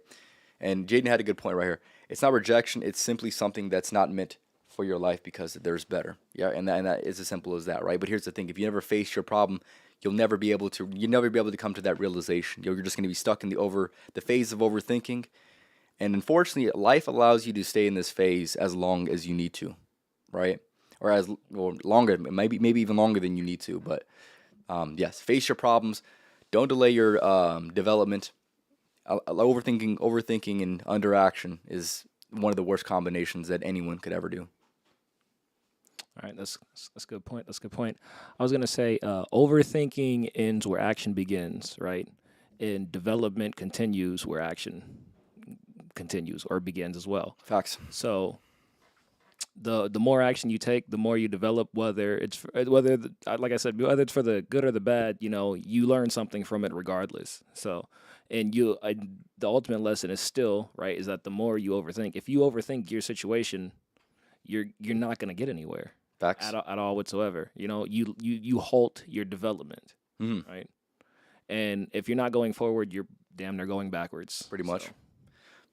And Jaden had a good point right here. It's not rejection. It's simply something that's not meant for your life because there's better. Yeah, and that is as simple as that, right? But here's the thing: if you never face your problem, you'll never be able to come to that realization. You're just going to be stuck in the phase of overthinking. And unfortunately, life allows you to stay in this phase as long as you need to, right? Or longer, maybe even longer than you need to. But yes, face your problems. Don't delay your development. Overthinking and underaction is one of the worst combinations that anyone could ever do. All right, that's a good point. That's a good point. I was gonna say, overthinking ends where action begins, right? And development continues where action continues or begins as well. Facts. So the more action you take, the more you develop. Like I said, whether it's for the good or the bad, you learn something from it regardless. So, and the ultimate lesson is still right is that the more you overthink, if you overthink your situation, you're not gonna get anywhere. Facts. At all whatsoever. You halt your development, right? And if you're not going forward, you're damn near going backwards. Pretty much. So.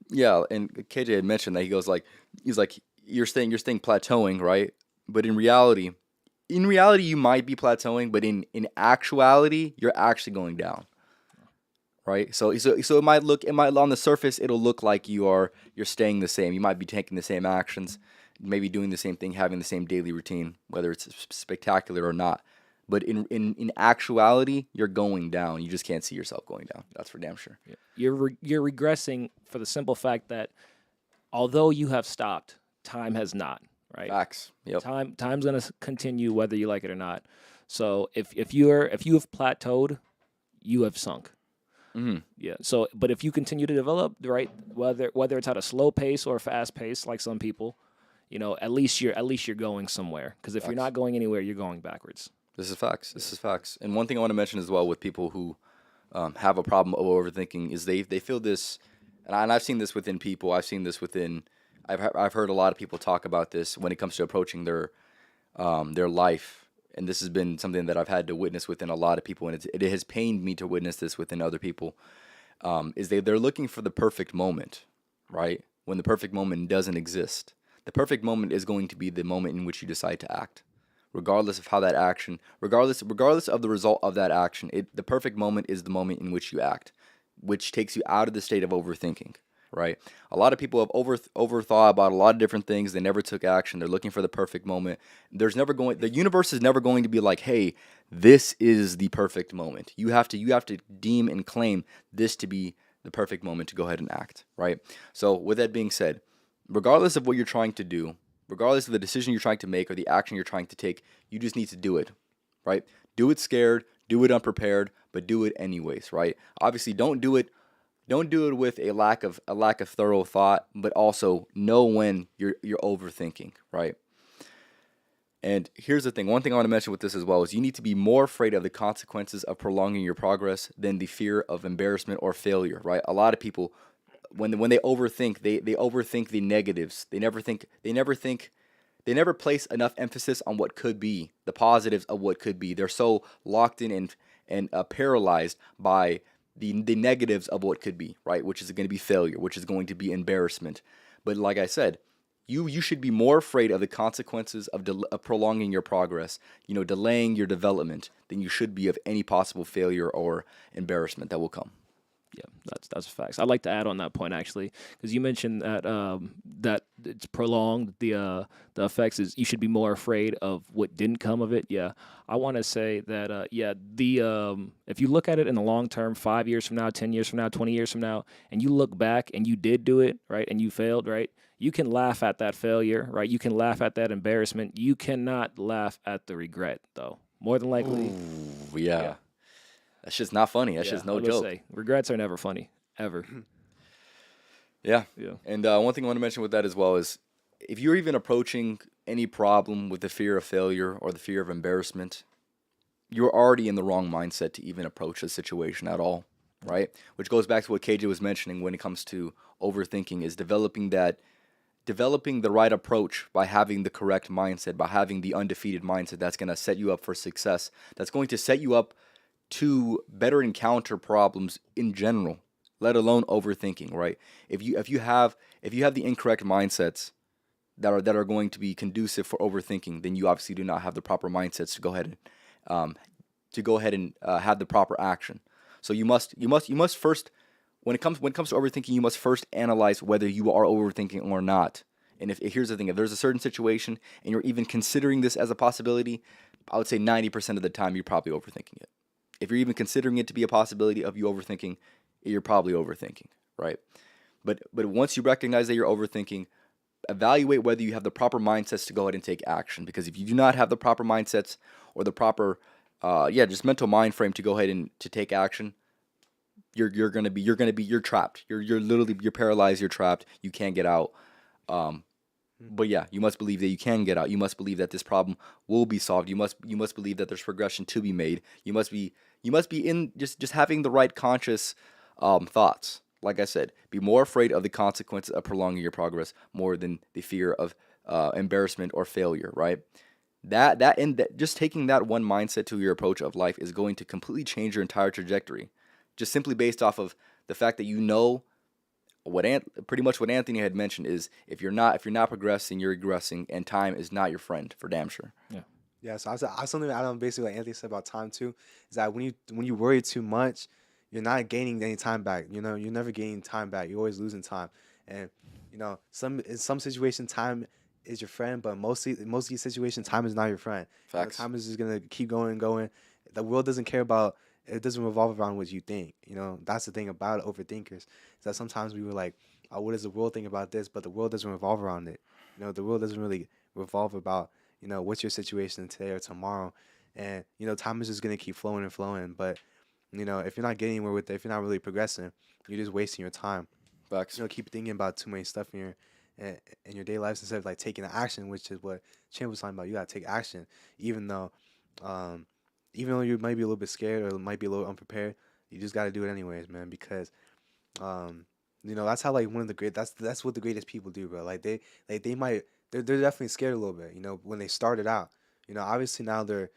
Yeah, and KJ had mentioned that he's like you're staying plateauing, right? But in reality you might be plateauing, but in actuality you're actually going down. Right? So it might on the surface it'll look like you're staying the same. You might be taking the same actions, maybe doing the same thing, having the same daily routine, whether it's spectacular or not. But in actuality, you're going down. You just can't see yourself going down. That's for damn sure. Yeah. You're regressing for the simple fact that although you have stopped, time has not. Right? Facts. Yep. Time's gonna continue whether you like it or not. So if you have plateaued, you have sunk. Mm-hmm. Yeah. So, but if you continue to develop, right, whether it's at a slow pace or a fast pace, like some people, at least you're going somewhere. Because if you're not going anywhere, you're going backwards. This is facts. This is facts. And one thing I want to mention as well with people who have a problem of overthinking is they feel this, and I've seen this within people. I've heard a lot of people talk about this when it comes to approaching their life. And this has been something that I've had to witness within a lot of people, and it has pained me to witness this within other people. Is they're looking for the perfect moment, right? When the perfect moment doesn't exist. The perfect moment is going to be the moment in which you decide to act. Regardless of how that action, regardless of the result of that action, the perfect moment is the moment in which you act, which takes you out of the state of overthinking, right? A lot of people have overthought about a lot of different things. They never took action. They're looking for the perfect moment. The universe is never going to be like, hey, this is the perfect moment. You have to deem and claim this to be the perfect moment to go ahead and act, right? So with that being said, regardless of what you're trying to do, regardless of the decision you're trying to make or the action you're trying to take, you just need to do it, right? Do it scared, do it unprepared, but do it anyways, right? Obviously, don't do it with a lack of thorough thought, but also know when you're overthinking, right? And here's the thing. One thing I want to mention with this as well is you need to be more afraid of the consequences of prolonging your progress than the fear of embarrassment or failure, right? A lot of people, when they overthink, they overthink the negatives. They never place enough emphasis on what could be, the positives of what could be. They're so locked in and paralyzed by the negatives of what could be, right? Which is going to be failure, which is going to be embarrassment. But like I said, you should be more afraid of the consequences of prolonging your progress, delaying your development, than you should be of any possible failure or embarrassment that will come. Yeah, that's facts. I'd like to add on that point actually, because you mentioned that that it's prolonged. The effects is you should be more afraid of what didn't come of it. Yeah, I want to say that if you look at it in the long term, 5 years from now, 10 years from now, 20 years from now, and you look back and you did do it right and you failed right, you can laugh at that failure right. You can laugh at that embarrassment. You cannot laugh at the regret though. More than likely, Ooh, yeah. yeah. That shit's not funny. That Yeah, shit's I no was gonna joke. say regrets are never funny ever. Yeah. Yeah. And one thing I want to mention with that as well is if you're even approaching any problem with the fear of failure or the fear of embarrassment, you're already in the wrong mindset to even approach the situation at all, right? Which goes back to what KJ was mentioning when it comes to overthinking is developing the right approach by having the correct mindset, by having the undefeated mindset that's going to set you up for success, that's going to set you up to better encounter problems in general, let alone overthinking, right? If you have the incorrect mindsets that are going to be conducive for overthinking, then you obviously do not have the proper mindsets to go ahead and have the proper action. So you must first, when it comes to overthinking, you must first analyze whether you are overthinking or not. And if here's the thing, if there's a certain situation and you're even considering this as a possibility, I would say 90% of the time you're probably overthinking it. If you're even considering it to be a possibility of you overthinking, you're probably overthinking, right? But once you recognize that you're overthinking, evaluate whether you have the proper mindsets to go ahead and take action. Because if you do not have the proper mindsets or the proper, just mental mind frame to go ahead and to take action, you're trapped. You're paralyzed. You're trapped. You can't get out. But yeah, you must believe that you can get out. You must believe that this problem will be solved. You must believe that there's progression to be made. You must be in just having the right conscious thoughts. Like I said, be more afraid of the consequences of prolonging your progress more than the fear of embarrassment or failure. Right? Just taking that one mindset to your approach of life is going to completely change your entire trajectory. Just simply based off of the fact that you know pretty much what Anthony had mentioned is if you're not progressing, you're regressing, and time is not your friend for damn sure. Yeah. Yeah, so I something I don't basically what Anthony said about time too is that when you worry too much, you're not gaining any time back. You know, you're never gaining time back. You're always losing time. And in some situations, time is your friend, but most of these situations, time is not your friend. Facts. Time is just gonna keep going and going. The world doesn't care about. It doesn't revolve around what you think. That's the thing about overthinkers. Is that sometimes we were like, oh, what does the world think about this? But the world doesn't revolve around it. The world doesn't really revolve about what's your situation today or tomorrow. And time is just gonna keep flowing and flowing. But if you're not getting anywhere with it, if you're not really progressing, you're just wasting your time. Facts. Keep thinking about too many stuff in your daily lives instead of like taking action, which is what Chan was talking about. You gotta take action, even though you might be a little bit scared or might be a little unprepared. You just gotta do it anyways, man. Because that's how like one of the great. That's what the greatest people do, bro. Like they're definitely scared a little bit. When they started out. Obviously now they're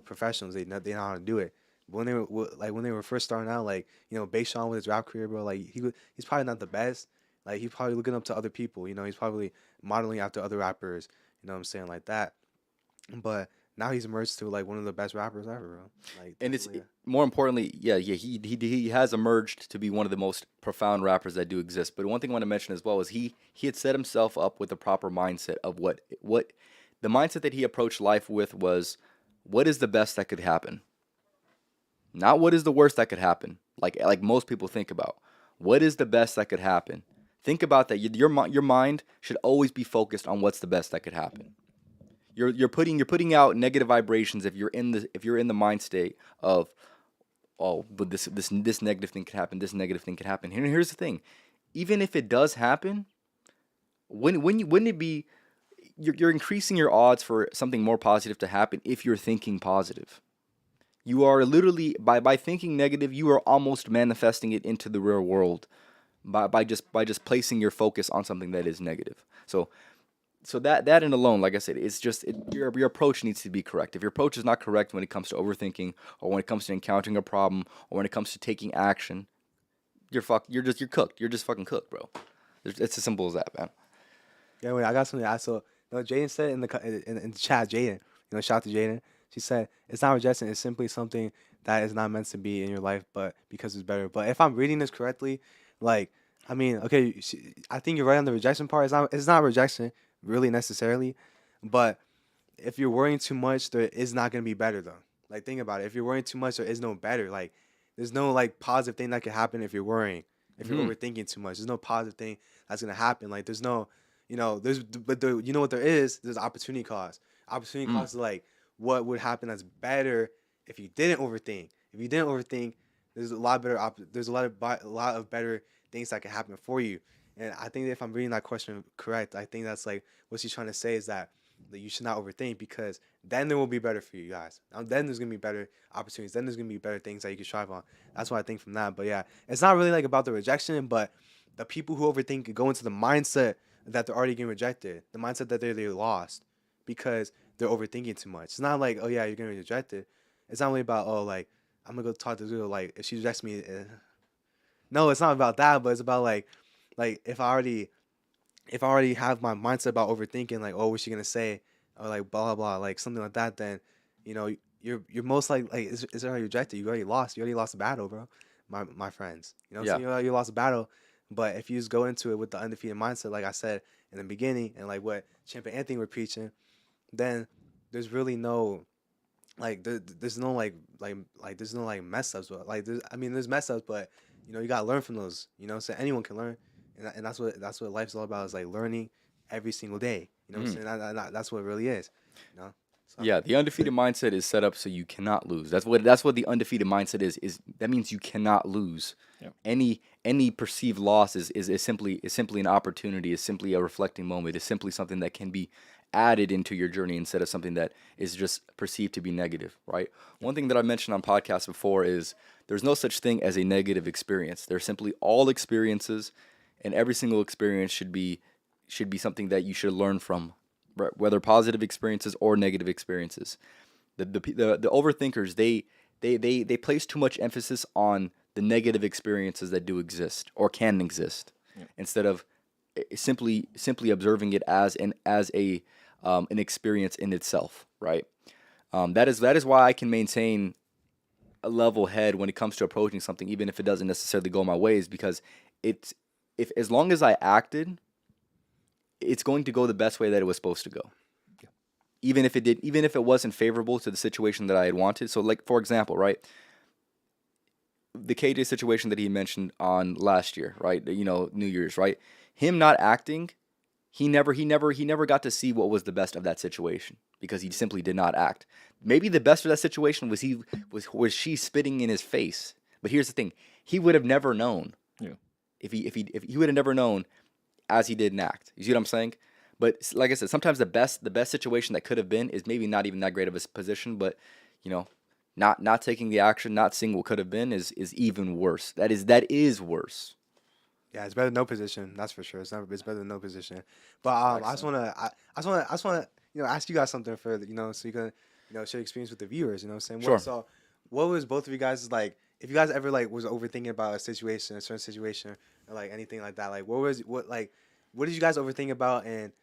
professionals. They know how to do it. But when they were first starting out, like Bayshawn with his rap career, bro, like he's probably not the best. Like he's probably looking up to other people. He's probably modeling after other rappers. You know what I'm saying, like that. But now he's emerged to like one of the best rappers ever, bro. Like, And it's more importantly, he has emerged to be one of the most profound rappers that do exist. But one thing I want to mention as well is he had set himself up with the proper mindset of what the mindset that he approached life with was what is the best that could happen. Not what is the worst that could happen, like most people think about. What is the best that could happen? Think about that. Your mind should always be focused on what's the best that could happen. You're putting out negative vibrations if you're in the mind state of, oh, but this negative thing could happen. This negative thing could happen. Here's the thing, even if it does happen, wouldn't it be you're increasing your odds for something more positive to happen if you're thinking positive. You are literally by thinking negative, you are almost manifesting it into the real world by just placing your focus on something that is negative. So that and alone, like I said, it's just your approach needs to be correct. If your approach is not correct when it comes to overthinking, or when it comes to encountering a problem, or when it comes to taking action, you're cooked. You're just fucking cooked, bro. It's as simple as that, man. Yeah, wait, I got something. Jaden said in the chat, Jaden, shout out to Jaden. She said, it's not rejection, it's simply something that is not meant to be in your life, but because it's better. But if I'm reading this correctly, like, I mean, okay, I think you're right on the rejection part. It's not rejection really necessarily, but if you're worrying too much, there is not gonna be better though. Like, think about it. If you're worrying too much, there is no better. Like, there's no like positive thing that can happen if you're worrying. If you're overthinking too much, there's no positive thing that's gonna happen. Like, there's no, you know what there is? There's opportunity cost. Opportunity cost is like what would happen that's better if you didn't overthink. If you didn't overthink, there's a lot better. There's a lot of better things that can happen for you. And I think that if I'm reading that question correct, I think that's like what she's trying to say is that you should not overthink, because then there will be better for you guys. Then there's gonna be better opportunities. Then there's gonna be better things that you can strive on. That's what I think from that. But yeah, it's not really like about the rejection, but the people who overthink go into the mindset that they're already getting rejected, the mindset that they're lost because they're overthinking too much. It's not like, oh yeah, you're gonna be rejected. It's not really about, oh, like, I'm gonna go talk to this girl, like, if she rejects me. No, it's not about that, but it's about like if I already have my mindset about overthinking, like, oh, what's she gonna say, or like blah blah blah, like something like that, then you're most like is already rejected. You already lost. You already lost the battle, bro. My friends, what I'm Yeah. saying? You lost the battle. But if you just go into it with the undefeated mindset, like I said in the beginning, and like what Champ and Anthony were preaching, then there's really no there's no there's no like mess ups. But like there's mess ups, but you gotta learn from those. So anyone can learn, and that's what life's all about, is like learning every single day. What I'm saying? That's what it really is. So, Yeah, the undefeated mindset is set up so you cannot lose. That's what the undefeated mindset is. That means you cannot lose. Yep. Any perceived loss is simply an opportunity. Is simply a reflecting moment. Is simply something that can be added into your journey instead of something that is just perceived to be negative. Right. One thing that I mentioned on podcasts before is there's no such thing as a negative experience. There's simply all experiences, and every single experience should be something that you should learn from, whether positive experiences or negative experiences. The overthinkers, they place too much emphasis on the negative experiences that do exist or can exist, instead of simply observing it as an experience in itself, right? That is why I can maintain a level head when it comes to approaching something, even if it doesn't necessarily go my ways, because if as long as I acted, it's going to go the best way that it was supposed to go. Even if it wasn't favorable to the situation that I had wanted. So, like, for example, right, the KJ situation that he mentioned on last year, right? New Year's, right? Him not acting, he never got to see what was the best of that situation because he simply did not act. Maybe the best of that situation was she spitting in his face. But here's the thing: he would have never known. Yeah. If he would have never known as he didn't act. You see what I'm saying? But like I said, sometimes the best situation that could have been is maybe not even that great of a position, but not taking the action, not seeing what could have been is even worse. That is worse. Yeah, it's better than no position. That's for sure. It's better than no position. But I just wanna ask you guys something further. So you can share experience with the viewers. You know what I'm saying? Sure. So what was both of you guys like? If you guys ever like was overthinking about a certain situation, or like anything like that, like what did you guys overthink about? And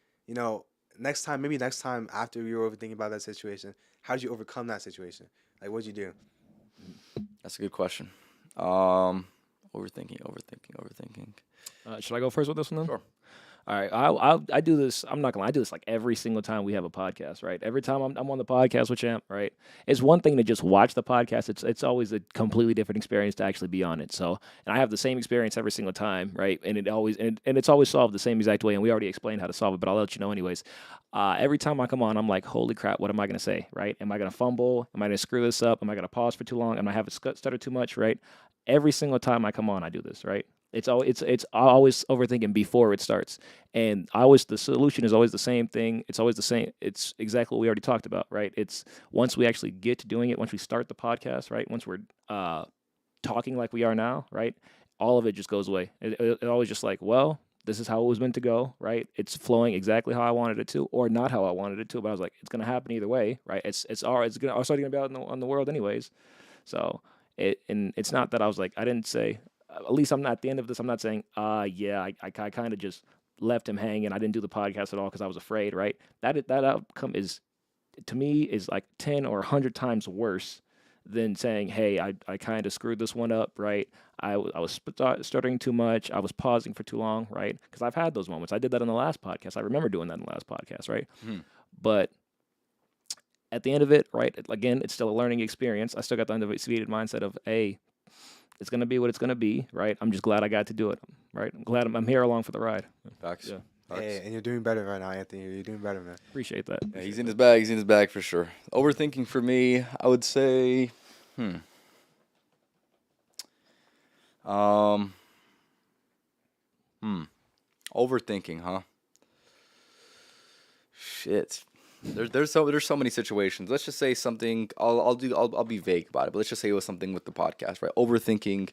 next time after you were overthinking about that situation, how did you overcome that situation? Like, what'd you do? That's a good question. Overthinking. Should I go first with this one then? Sure. All right, I do this. I'm not gonna lie, I do this like every single time we have a podcast, right? Every time I'm on the podcast with Champ, right? It's one thing to just watch the podcast. It's always a completely different experience to actually be on it. So, and I have the same experience every single time, right? And it's always solved the same exact way. And we already explained how to solve it, but I'll let you know anyways. Every time I come on, I'm like, holy crap, what am I gonna say, right? Am I gonna fumble? Am I gonna screw this up? Am I gonna pause for too long? Am I have it stutter too much, right? Every single time I come on, I do this, right? It's always overthinking before it starts, and the solution is always the same thing. It's always the same. It's exactly what we already talked about, right? It's once we actually get to doing it, once we start the podcast, right? Once we're talking like we are now, right? All of it just goes away. It always just like, well, this is how it was meant to go, right? It's flowing exactly how I wanted it to, or not how I wanted it to. But I was like, it's gonna happen either way, right? It's already gonna be out on the world anyways. So it's not that I was like, I didn't say. At least I'm not at the end of this. I'm not saying, yeah, I kind of just left him hanging. I didn't do the podcast at all because I was afraid, right? That outcome is, to me, is like 10 or 100 times worse than saying, hey, I kind of screwed this one up, right? I was stuttering too much. I was pausing for too long, right? Because I've had those moments. I did that in the last podcast. I remember doing that in the last podcast, right? But at the end of it, right, again, it's still a learning experience. I still got the undefeated mindset of, hey, it's going to be what it's going to be, right? I'm just glad I got to do it, right? I'm glad I'm here along for the ride. Facts. Yeah. Facts. Hey, and you're doing better right now, Anthony. You're doing better, man. Appreciate that. Yeah, he's in his bag. He's in his bag for sure. Overthinking for me, I would say, overthinking, huh? Shit. There's so many situations. Let's just say something. I'll be vague about it, but let's just say it was something with the podcast, right? Overthinking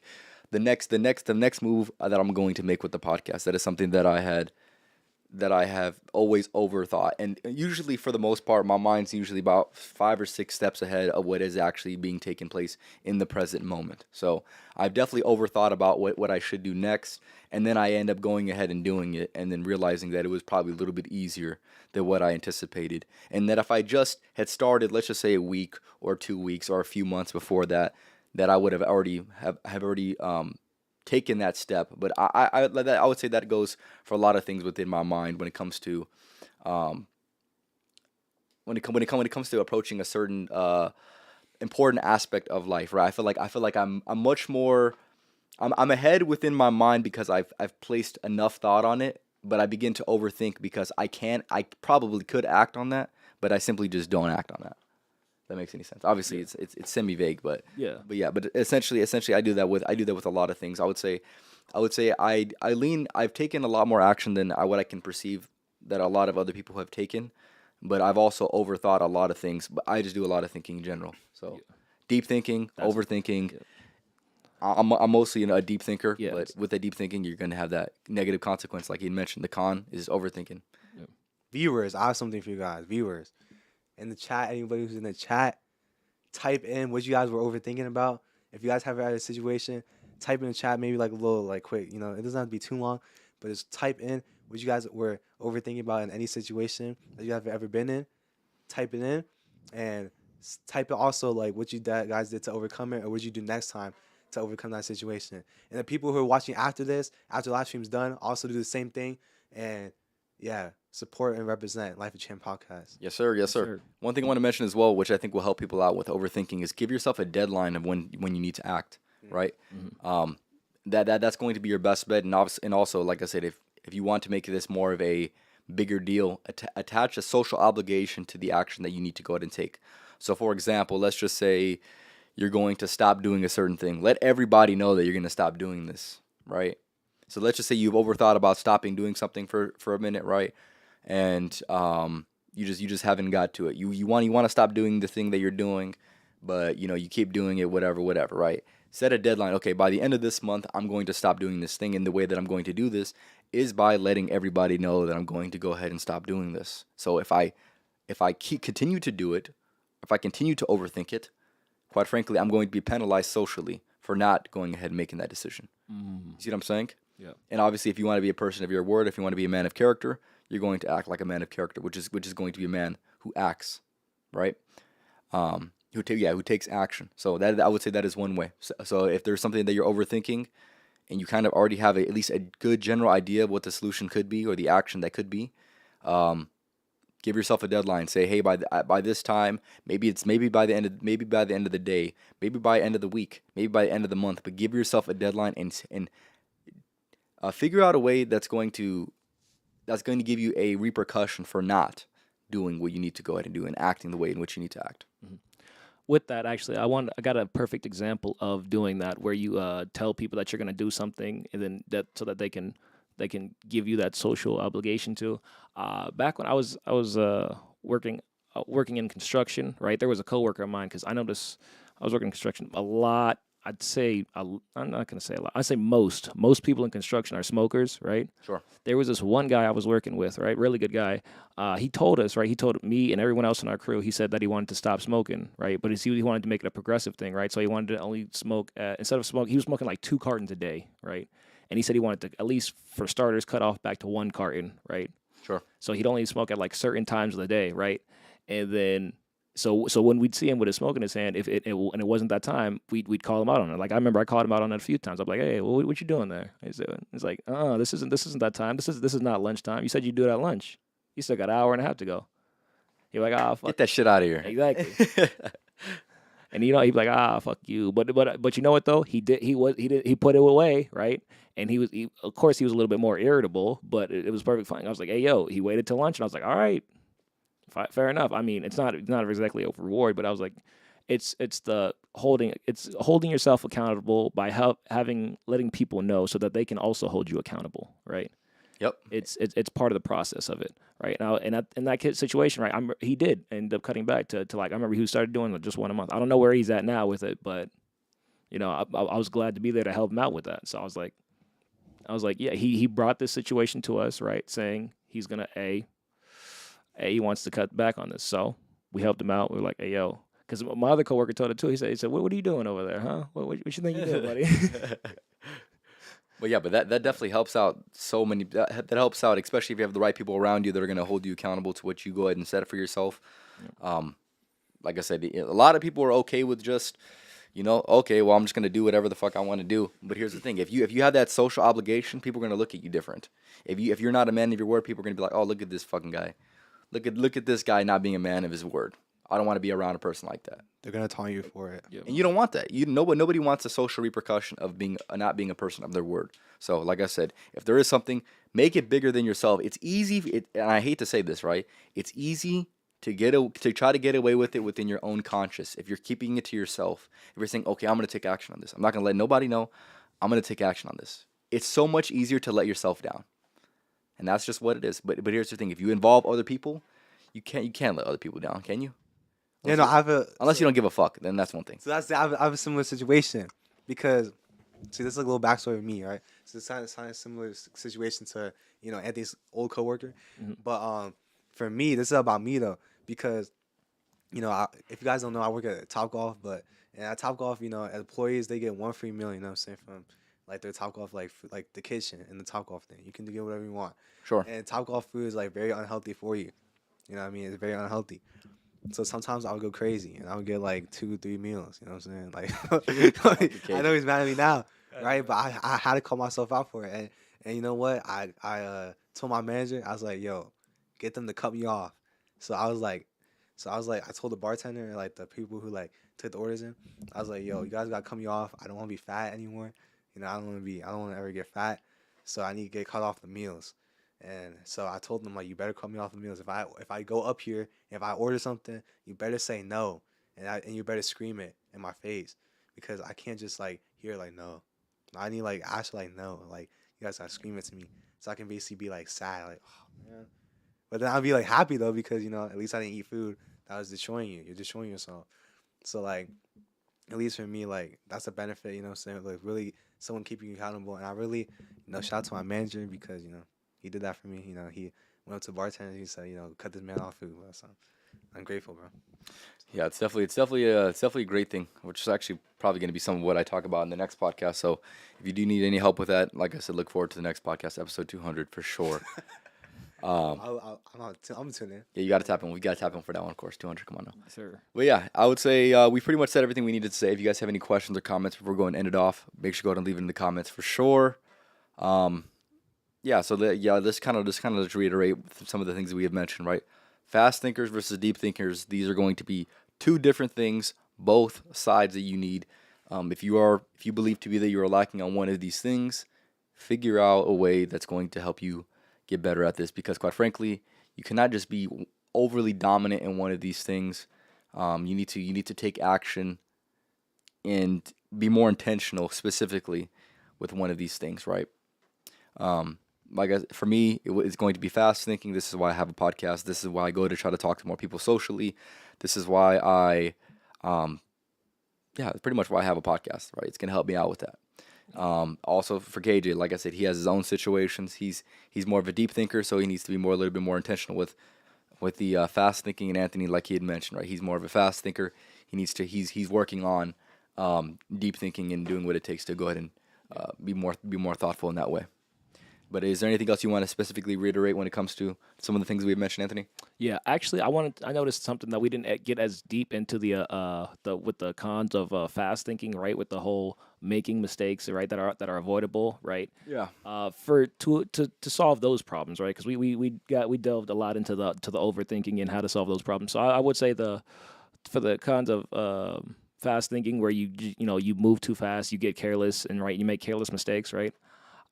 the next move that I'm going to make with the podcast. That is something that I have always overthought, and usually for the most part, my mind's usually about 5 or 6 steps ahead of what is actually being taken place in the present moment. So I've definitely overthought about what I should do next, and then I end up going ahead and doing it, and then realizing that it was probably a little bit easier than what I anticipated, and that if I just had started, let's just say a week or 2 weeks or a few months before that, I would have already taken that step. But I would say that goes for a lot of things within my mind when it comes to when it comes to approaching a certain important aspect of life, right? I feel like I'm much more I'm ahead within my mind because I've placed enough thought on it, but I begin to overthink because I probably could act on that, but I simply just don't act on that. If that makes any sense. Obviously, it's semi vague, but essentially, I do that with a lot of things. I would say I've taken a lot more action than what I can perceive that a lot of other people have taken, but I've also overthought a lot of things. But I just do a lot of thinking in general. So deep thinking, overthinking. I'm mostly a deep thinker, but with a deep thinking, you're gonna have that negative consequence, like you mentioned. The con is overthinking. Viewers, I have something for you guys. Viewers, in the chat, anybody who's in the chat, type in what you guys were overthinking about. If you guys have had a situation, type in the chat, maybe like a little quick. It doesn't have to be too long, but just type in what you guys were overthinking about in any situation that you have ever been in. Type it in, and type it also what you guys did to overcome it, or what you do next time to overcome that situation. And the people who are watching after this, after the live stream's done, also do the same thing. And support and represent Life of Champ podcast. Yes, sir. Yes, sir. One thing I want to mention as well, which I think will help people out with overthinking, is give yourself a deadline of when you need to act. Right. That's going to be your best bet. And also, like I said, if you want to make this more of a bigger deal, attach a social obligation to the action that you need to go ahead and take. So, for example, let's just say you're going to stop doing a certain thing. Let everybody know that you're going to stop doing this, right? So let's just say you've overthought about stopping doing something for a minute, right? And you just haven't got to it. You want to stop doing the thing that you're doing, but you keep doing it, whatever, right? Set a deadline. Okay, by the end of this month, I'm going to stop doing this thing, and the way that I'm going to do this is by letting everybody know that I'm going to go ahead and stop doing this. So if I continue to do it, if I continue to overthink it, quite frankly, I'm going to be penalized socially for not going ahead and making that decision. You see what I'm saying? Yeah. And obviously, if you want to be a person of your word, if you want to be a man of character, you're going to act like a man of character, which is going to be a man who acts, right? Who takes action. So that I would say that is one way. So if there's something that you're overthinking, and you kind of already have at least a good general idea of what the solution could be or the action that could be, give yourself a deadline. Say, hey, by this time, maybe by the end of the day, maybe by the end of the week, maybe by the end of the month. But give yourself a deadline and figure out a way that's going to give you a repercussion for not doing what you need to go ahead and do and acting the way in which you need to act. With that, actually, I got a perfect example of doing that, where you tell people that you're going to do something, and then so that they can give you that social obligation to. Back when I was working in construction, right? There was a coworker of mine, because I noticed I was working in construction a lot. I'm not going to say a lot. I say most people in construction are smokers, right? Sure. There was this one guy I was working with, right? Really good guy. He told us, right? He told me and everyone else in our crew, he said that he wanted to stop smoking, right? But he wanted to make it a progressive thing, right? So he wanted to only smoke, instead of smoking, he was smoking like 2 cartons a day, right? And he said he wanted to, at least for starters, cut off back to 1 carton, right? Sure. So he'd only smoke at like certain times of the day, right? And then So when we'd see him with a smoke in his hand, if it and it wasn't that time, we'd call him out on it. Like I remember I called him out on it a few times. I'm like, hey, what you doing there? He's like, this isn't that time. This is not lunchtime. You said you do it at lunch. You still got an hour and a half to go. You're like, fuck. Get that shit out of here. Exactly. And he'd be like, fuck you. But you know what though? He put it away, right? And of course he was a little bit more irritable, but it was perfect fine. I was like, hey yo, he waited till lunch, and I was like, all right, fair enough. I mean, it's not exactly a reward, but I was like, it's holding yourself accountable by letting people know so that they can also hold you accountable, right? Yep. It's part of the process of it, right? Now, in that kid situation, right, he did end up cutting back to like, I remember he started doing just one a month. I don't know where he's at now with it, but I was glad to be there to help him out with that. So I was like, yeah, he brought this situation to us, right, saying he's gonna he wants to cut back on this. So we helped him out. We were like, hey yo, because my other coworker told it too. He said, what are you doing over there, huh? What you think you're doing, buddy? Well, yeah, but that definitely helps out so many. That helps out, especially if you have the right people around you that are going to hold you accountable to what you go ahead and set for yourself. Yeah. Like I said, a lot of people are okay with just, okay, well, I'm just going to do whatever the fuck I want to do. But here's the thing: if you have that social obligation, people are going to look at you different. If you're not a man of your word, people are going to be like, oh, look at this fucking guy. Look at this guy not being a man of his word. I don't want to be around a person like that. They're gonna taunt you for it, and you don't want that. Nobody wants a social repercussion of not being a person of their word. So, like I said, if there is something, make it bigger than yourself. It's easy, and I hate to say this, right? It's easy to try to get away with it within your own conscience. If you're keeping it to yourself, if you're saying, okay, I'm gonna take action on this. I'm not gonna let nobody know. I'm gonna take action on this. It's so much easier to let yourself down, and that's just what it is. But here's the thing: if you involve other people, you can't let other people down, can you? Unless you don't give a fuck, then that's one thing. So I have a similar situation because, see, this is a little backstory of me, right? So it's kind of a similar situation to Anthony's old coworker, but for me, this is about me though because, if you guys don't know, I work at Topgolf, but at Topgolf, employees they get one free meal, I'm saying, from like their Topgolf like the kitchen and the Topgolf thing. You can get whatever you want. Sure. And Topgolf food is like very unhealthy for you. You know what I mean? It's very unhealthy. So sometimes I would go crazy and I would get like 2-3 meals. You know what I'm saying? Like, I know he's mad at me now, right? But I had to call myself out for it. And you know what? I told my manager, I was like, yo, get them to cut me off. So I was like, I told the bartender, like the people who like took the orders in, I was like, yo, you guys gotta cut me off. I don't want to be fat anymore. I don't want to ever get fat. So I need to get cut off the meals. And so I told them, like, you better cut me off the meals. If I go up here, if I order something, you better say no, and you better scream it in my face, because I can't just like hear like no. I need like actually like no, like you guys gotta scream it to me, so I can basically be like sad, like oh man. But then I'll be like happy though because at least I didn't eat food that was destroying you. You're destroying yourself. So like, at least for me, like that's a benefit. You know what I'm saying? Like really, someone keeping you accountable, and I really, shout out to my manager because he did that for me. He went up to the bartender. He said, cut this man off food. So I'm grateful, bro. Yeah, it's definitely a great thing, which is actually probably going to be some of what I talk about in the next podcast. So if you do need any help with that, like I said, look forward to the next podcast, episode 200 for sure. I'm tuning in. Yeah, you got to tap in. We got to tap in for that one, of course. 200, come on now. Sir. But yeah, I would say we pretty much said everything we needed to say. If you guys have any questions or comments before we're going to end it off, make sure to go ahead and leave it in the comments for sure. Yeah, so let's kind of just reiterate some of the things that we have mentioned, right? Fast thinkers versus deep thinkers. These are going to be two different things, both sides that you need. If you believe to be that you are lacking on one of these things, figure out a way that's going to help you get better at this. Because quite frankly, you cannot just be overly dominant in one of these things. You need to take action and be more intentional, specifically with one of these things, right? For me, it's going to be fast thinking. This is why I have a podcast. This is why I go to try to talk to more people socially. This is why pretty much why I have a podcast, right? It's going to help me out with that. Also for KJ, like I said, he has his own situations. He's more of a deep thinker, so he needs to be a little bit more intentional with the fast thinking. And Anthony, like he had mentioned, right? He's more of a fast thinker. He's working on deep thinking and doing what it takes to go ahead and be more thoughtful in that way. But is there anything else you want to specifically reiterate when it comes to some of the things we've mentioned, Anthony? Yeah, actually, I noticed something that we didn't get as deep into the with the cons of fast thinking, right? With the whole making mistakes, right? That are avoidable, right? Yeah. For to solve those problems, right? Because we delved a lot into the overthinking and how to solve those problems. So I would say for the cons of fast thinking, where you move too fast, you get careless, and you make careless mistakes, right?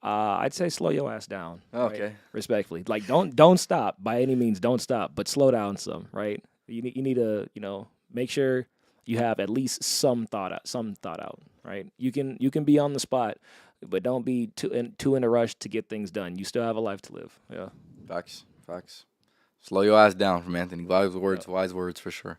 I'd say slow your ass down. Okay. Right? Respectfully, like don't stop by any means. Don't stop, but slow down some. Right? You need to make sure you have at least some thought out. Right? You can be on the spot, but don't be too in a rush to get things done. You still have a life to live. Yeah. Facts. Slow your ass down from Anthony. Wise words for sure.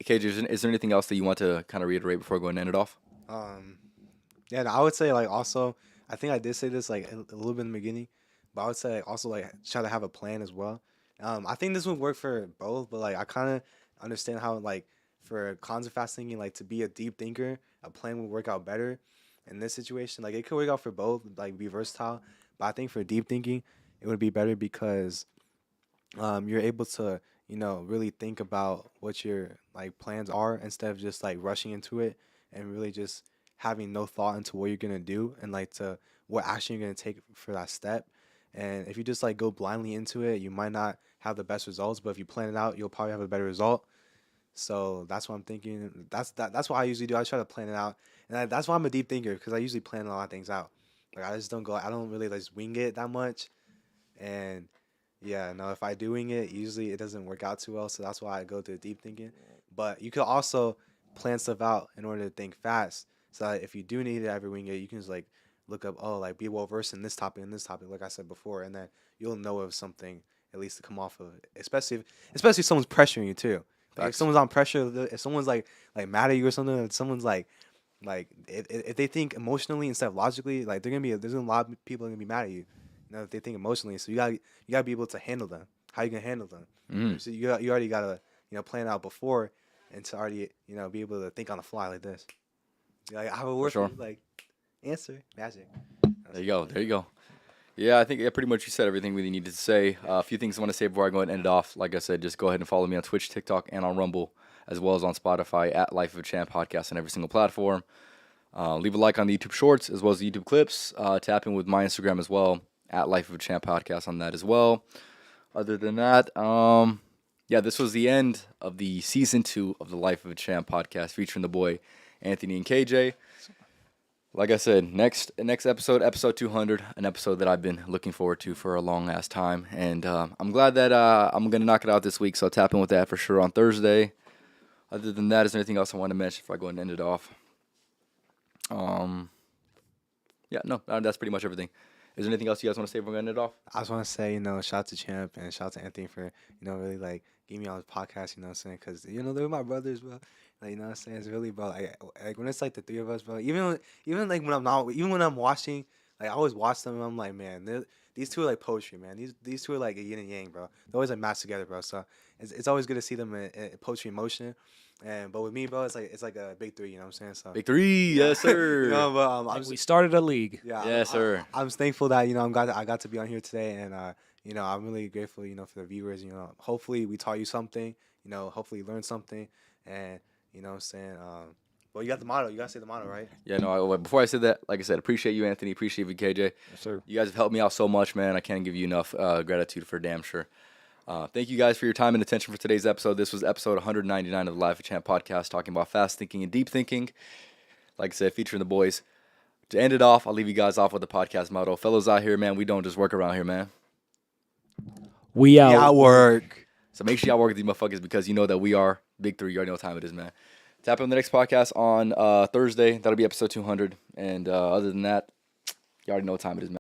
KJ, is there anything else that you want to kind of reiterate before going to end it off? Yeah, and I would say like also, I think I did say this like a little bit in the beginning, but I would say also like try to have a plan as well. I think this would work for both, but like I kind of understand how like for cons of fast thinking, like to be a deep thinker, a plan would work out better in this situation. Like it could work out for both, like be versatile, but I think for deep thinking, it would be better because you're able to really think about what your like plans are instead of just like rushing into it and really just having no thought into what you're gonna do and like to what action you're gonna take for that step. And if you just like go blindly into it, you might not have the best results, but if you plan it out, you'll probably have a better result. So that's what I'm thinking. That's what I usually do. I try to plan it out, and that's why I'm a deep thinker, because I usually plan a lot of things out. Like I just don't go. I don't really like just wing it that much, and yeah, no. If I do wing it, usually it doesn't work out too well. So that's why I go to deep thinking. But you could also plan stuff out in order to think fast. So that if you do need to ever wing it, you can just like look up, like be well versed in this topic and this topic, like I said before, and then you'll know of something at least to come off of it. Especially if someone's pressuring you too. Like if someone's on pressure, if someone's like mad at you or something, if someone's like if they think emotionally instead of logically, like there's a lot of people gonna be mad at you. If they think emotionally, so you gotta be able to handle them. How you gonna handle them? So you already gotta plan out before, and to already be able to think on the fly like this. Like I would work like answer magic. There you go. Yeah, I think pretty much you said everything we needed to say. A few things I want to say before I go ahead and end it off. Like I said, just go ahead and follow me on Twitch, TikTok, and on Rumble, as well as on Spotify at Life of a Champ podcast on every single platform. Leave a like on the YouTube Shorts as well as the YouTube clips. Tap in with my Instagram as well at Life of a Champ podcast on that as well. Other than that, this was the end of the season 2 of the Life of a Champ podcast featuring the boy Anthony and KJ. Like I said, next episode 200, an episode that I've been looking forward to for a long ass time, and I'm glad that I'm gonna knock it out this week. So tap in with that for sure on Thursday. Other than that, is there anything else I want to mention before I go and end it off? That's pretty much everything. Is there anything else you guys want to say before we end it off? I just want to say, shout out to Champ and shout out to Anthony for, really like getting me on this podcast, you know what I'm saying? Because, they're my brothers, bro. Like, you know what I'm saying? It's really, bro, like when it's like the three of us, bro, even like when I'm watching, like I always watch them and I'm like, man, these two are like poetry, man. These two are like a yin and yang, bro. They always like match together, bro. So it's always good to see them in poetry in motion. But with me, bro, it's like a big three, you know what I'm saying? So big three, yes sir. But we started a league. Yeah, yes sir. I'm thankful that I got to be on here today, and I'm really grateful, for the viewers. Hopefully we taught you something. Hopefully you learned something, and what I'm saying. Well, you got the motto. You gotta say the motto, right? Yeah, no. Before I said that, like I said, appreciate you, Anthony. Appreciate you, KJ. Yes, sir. You guys have helped me out so much, man. I can't give you enough gratitude for damn sure. Thank you guys for your time and attention for today's episode. This was episode 199 of the Life of Champ podcast, talking about fast thinking and deep thinking. Like I said, featuring the boys. To end it off, I'll leave you guys off with the podcast motto. Fellows out here, man, we don't just work around here, man. We outwork. So make sure y'all work with these motherfuckers because you know that we are Big Three. You already know what time it is, man. Tap in the next podcast on Thursday. That'll be episode 200. And other than that, you already know what time it is, man.